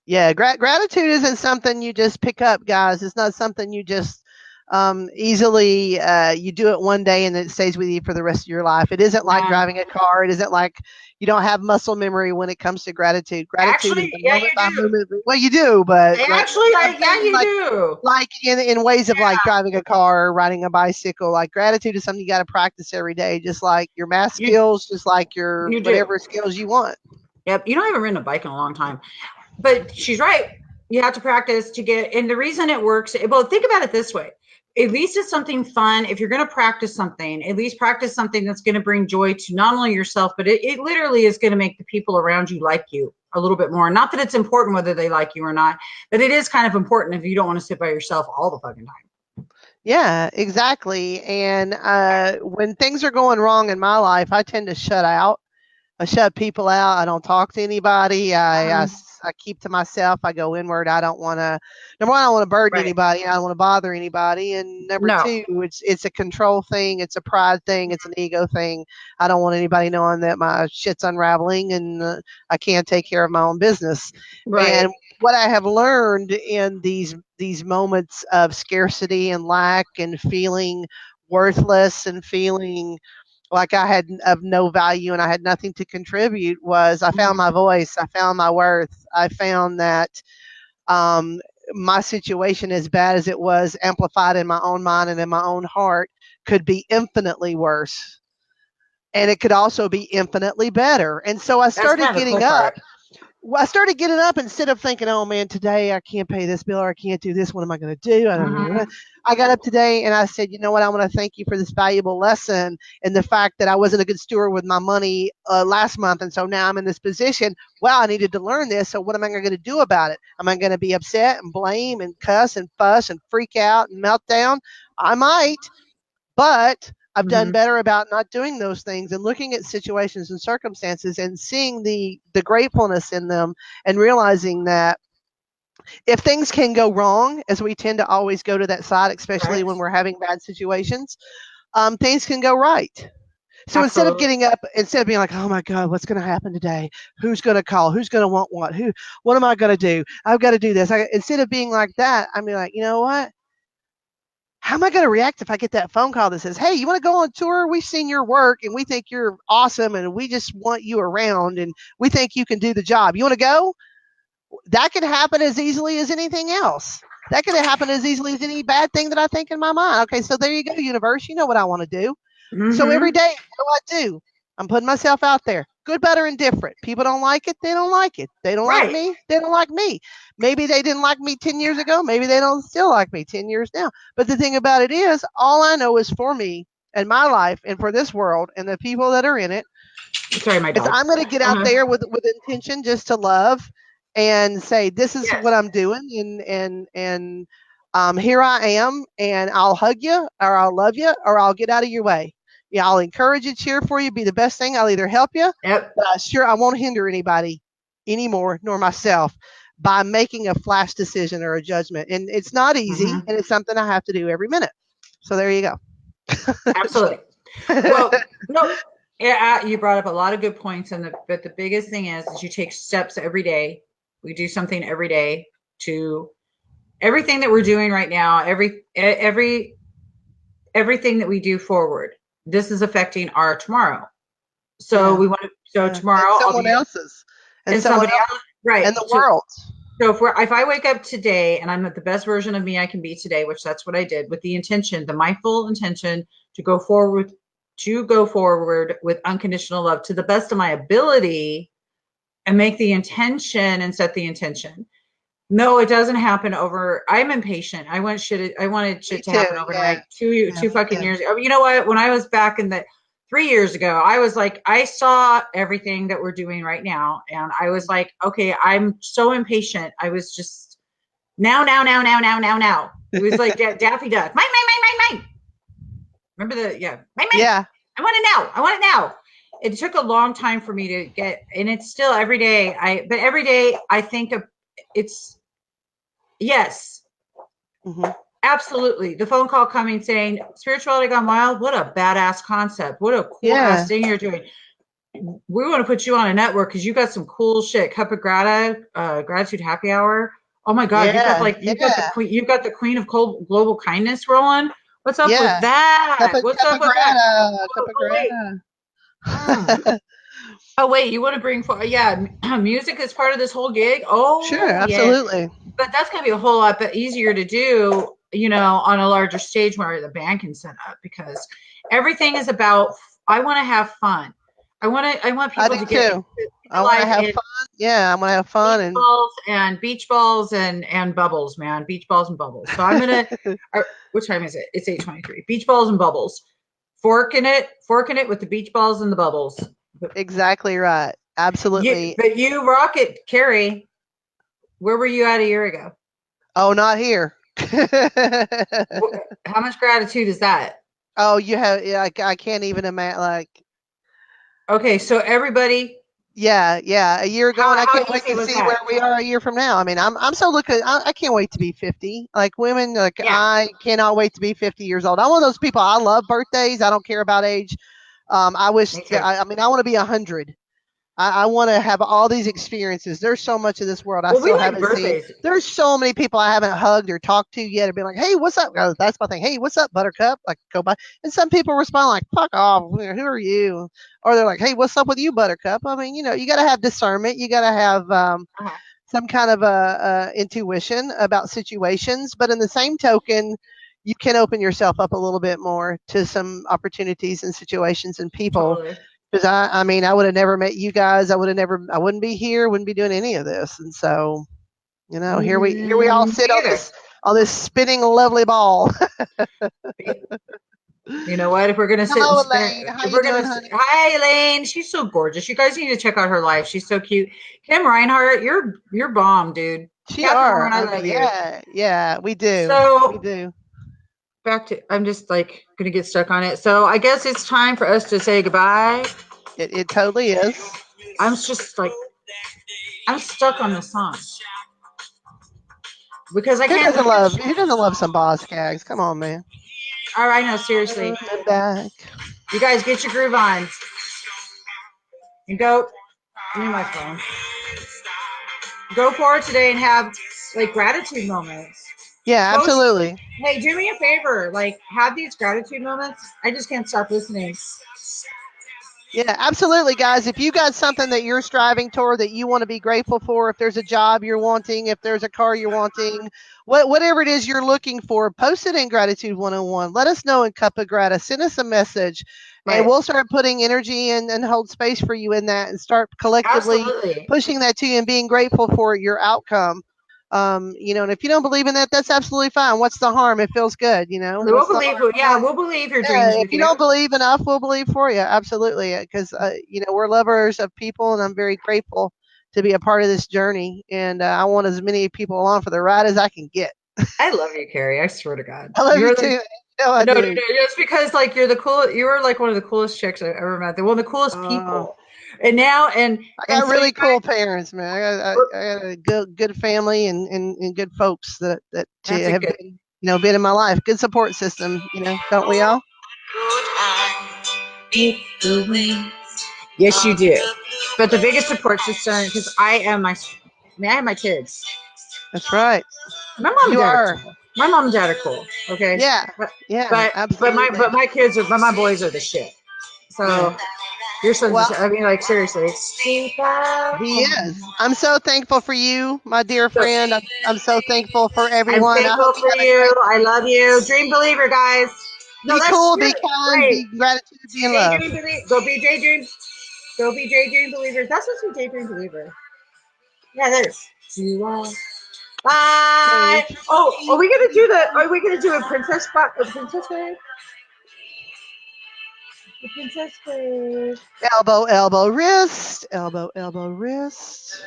Yeah, gratitude isn't something you just pick up, guys. It's not something you just easily. You do it one day and it stays with you for the rest of your life. It isn't like Yeah. driving a car. It isn't like you don't have muscle memory when it comes to gratitude. Gratitude is Actually, the yeah, moment by you do. moment. Well, you do, but Actually, I'm yeah, saying you do. like in ways of like driving a car or riding a bicycle. Like gratitude is something you got to practice every day, just like your math You skills, just like your you do. whatever skills you want. Yep. You know, I haven't ridden a bike in a long time. But she's right. You have to practice to get, and the reason it works, well, think about it this way. At least it's something fun. If you're going to practice something, at least practice something that's going to bring joy to not only yourself, but it literally is going to make the people around you like you a little bit more. Not that it's important whether they like you or not, but it is kind of important if you don't want to sit by yourself all the fucking time. Yeah, exactly. And when things are going wrong in my life, I tend to shut out. I shut people out. I don't talk to anybody. I keep to myself. I go inward. I don't want to. Number one, I don't want to burden Right. anybody. I don't want to bother anybody. And number No. two, it's a control thing. It's a pride thing. It's an ego thing. I don't want anybody knowing that my shit's unraveling and I can't take care of my own business. Right. And what I have learned in these moments of scarcity and lack and feeling worthless and feeling like I had of no value and I had nothing to contribute was I found my voice. I found my worth. I found that um, my situation, as bad as it was, amplified in my own mind and in my own heart, could be infinitely worse. And it could also be infinitely better. And so I That's started kind of the getting cool up. part. Well, I started getting up instead of thinking, oh man, today I can't pay this bill or I can't do this. What am I going to do? Mm-hmm. I got up today and I said, you know what? I want to thank you for this valuable lesson and the fact that I wasn't a good steward with my money last month. And so now I'm in this position. Well, I needed to learn this. So what am I going to do about it? Am I going to be upset and blame and cuss and fuss and freak out and meltdown? I might. But I've done Mm-hmm. better about not doing those things and looking at situations and circumstances and seeing the gratefulness in them and realizing that if things can go wrong, as we tend to always go to that side, especially when Correct. we're having bad situations, things can go right. So instead of Absolutely. getting up, instead of being like, "Oh my God, what's going to happen today? Who's going to call? Who's going to want what? What am I going to do? I've got to do this." Instead of being like that, I'm like, you know what? How am I going to react if I get that phone call that says, "Hey, you want to go on tour? We've seen your work and we think you're awesome and we just want you around and we think you can do the job. You want to go?" That could happen as easily as anything else. That could happen as easily as any bad thing that I think in my mind. Okay, so there you go, universe. You know what I want to do. So every Mm-hmm. day, what do I do? I'm putting myself out there. Good, better, and different. People don't like it. They don't like it. They don't like Right. me. They don't like me. Maybe they didn't like me 10 years ago. Maybe they don't still like me 10 years now. But the thing about it is, all I know is for me and my life and for this world and the people that are in it Sorry, my is dog. I'm going to get out Uh-huh. there with intention just to love and say this is what Yes. I'm doing and here I am and I'll hug you or I'll love you or I'll get out of your way. Yeah, I'll encourage you, cheer for you, be the best thing. I'll either help you, Yep. but I won't hinder anybody anymore nor myself by making a flash decision or a judgment. And it's not easy Mm-hmm. and it's something I have to do every minute. So there you go. Absolutely. Well, no, yeah, you brought up a lot of good points, but the biggest thing is you take steps every day. We do something every day to everything that we're doing right now. Everything that we do forward. This is affecting our tomorrow. So Yeah. we want to. So Yeah. And tomorrow I'll someone be else's and and someone somebody else else. Right. and the So world. if I wake up today and I'm the best version of me I can be today, which that's what I did with the intention, the mindful intention to go forward with unconditional love to the best of my ability and make the intention and set the intention. No, it doesn't happen over. I'm impatient. I wanted Me shit to too. happen Yeah. overnight. Yeah, Two me fucking too. years ago. You know what? When I was back in the 3 years ago, I was like, I saw everything that we're doing right now, and I was like, okay, I'm so impatient. I was just now. It was like Daffy Duck. Mine. Remember mine. Yeah. I want it now. I want it now. It took a long time for me to get, and it's still every day. But every day I think of it's yes, Hmm. absolutely. The phone call coming saying spirituality gone wild. What a badass concept. What a cool ass Yeah. thing you're doing. We want to put you on a network because you got some cool shit. Cup of Grata, gratitude happy hour. Oh my God, Yeah, you've got the queen of global kindness rolling. What's up with yeah. that? What's up Cuppa with that? Grata, Oh, Cuppa oh wait. Mm. Grata. Oh wait, you want to bring for music is part of this whole gig? Sure, Oh yeah, absolutely. but that's gonna be a whole lot easier to do, on a larger stage where the band can set up because everything is about. I want to have fun. I want I people do to get to I want to life have in fun. Yeah, I want to have fun beach balls and bubbles, man. Beach balls and bubbles. So I'm gonna. What time is it? It's 8:23. Beach balls and bubbles. Forking it with the beach balls and the bubbles. exactly right. Absolutely. But you rock it, Keri. Where were you at a year ago? Oh, not here. How much gratitude is that? Oh, you have, yeah, I can't even imagine, like, Okay, so everybody, yeah, a year ago, and I how can't wait easy to was see where that? we are a year from now. I mean, I'm so looking, I can't wait to be 50. Like women, like Yeah, I cannot wait to be 50 years old. I'm one of those people. I love birthdays. I don't care about age. I wish me that, too. I mean, I want to be 100. I want to have all these experiences. There's so much of this world I Well, we still like haven't seen. birthdays. There's so many people I haven't hugged or talked to yet. Or been like, "Hey, what's up?" Oh, that's my thing. Hey, what's up, Buttercup? Like, go by. And some people respond like, "Fuck off. Who are you?" Or they're like, "Hey, what's up with you, Buttercup?" I mean, you got to have discernment. You got to have Uh-huh. some kind of intuition about situations. But in the same token, you can open yourself up a little bit more to some opportunities and situations and people Totally. because I mean, I would have never met you guys. I wouldn't be here, wouldn't be doing any of this. And so, here we all sit Me either. on this spinning lovely ball. You know what? If we're gonna sit and Hello, spin, Elaine. How if you we're doing, gonna, honey? hi Elaine, she's so gorgeous. You guys need to check out her life. She's so cute. Kim Reinhardt, you're bomb, dude. She Catherine are. Horn, I I love mean, you. yeah, we do, we So do. back to, I'm just like gonna get stuck on it. So I guess it's time for us to say goodbye. It totally is. I'm just like I'm stuck on the song because I can't. Who doesn't love some boss gags? Come on, man. All right, no, seriously, Coming back. you guys get your groove on and go. Give me my phone. Go forward today and have like gratitude moments. Yeah, Post. absolutely. Hey, do me a favor. Like, have these gratitude moments. I just can't stop listening. Yeah, absolutely, guys. If you got something that you're striving toward that you want to be grateful for, if there's a job you're wanting, if there's a car you're wanting, whatever it is you're looking for, post it in Gratitude 101. Let us know in Cup of Grata. Send us a message, and Right. we'll start putting energy and hold space for you in that and start collectively Absolutely. pushing that to you and being grateful for your outcome. And if you don't believe in that, that's absolutely fine. What's the harm? It feels good, We'll What's the believe. Yeah, we'll believe your yeah, dreams if with you you. don't believe enough, we'll believe for you. Absolutely, because we're lovers of people, and I'm very grateful to be a part of this journey. And I want as many people along for the ride as I can get. I love you, Keri. I swear to God, I love you you're too. like I no, no, do. no. Just because like you're the cool. You were like one of the coolest chicks I ever met. One of the coolest Uh, people. And now I and got so you really cool guys. parents, man. I got a good family and good folks that That's a have good. been in my life. Good support system, don't we all? Yes, you do. But the biggest support system, because I have my kids. That's right. My mom and You dad are are. cool. My mom and dad are cool. Okay, Yeah. but Yeah. but Absolutely. my kids are but my boys are the shit. Yeah. So your son's. Well, I mean, like seriously. he is. I'm so thankful for you, my dear So friend. I'm so thankful for I'm everyone. I hope thankful you for have a you. great I love you. Dream believer, guys. No, be that's cool, you're be kind, right. be gratitude, be in love. Daydream believer. Go be daydream. Go be daydream believers. That's supposed to be daydream believer. Yeah, that is. You are. Bye. Oh, are we gonna do the? Are we gonna do a princess spot? A princess wave? The princess wave. Elbow, elbow, wrist. Elbow, elbow, wrist.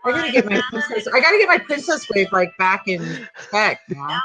I gotta get my princess. I gotta get my princess wave like back in tech now.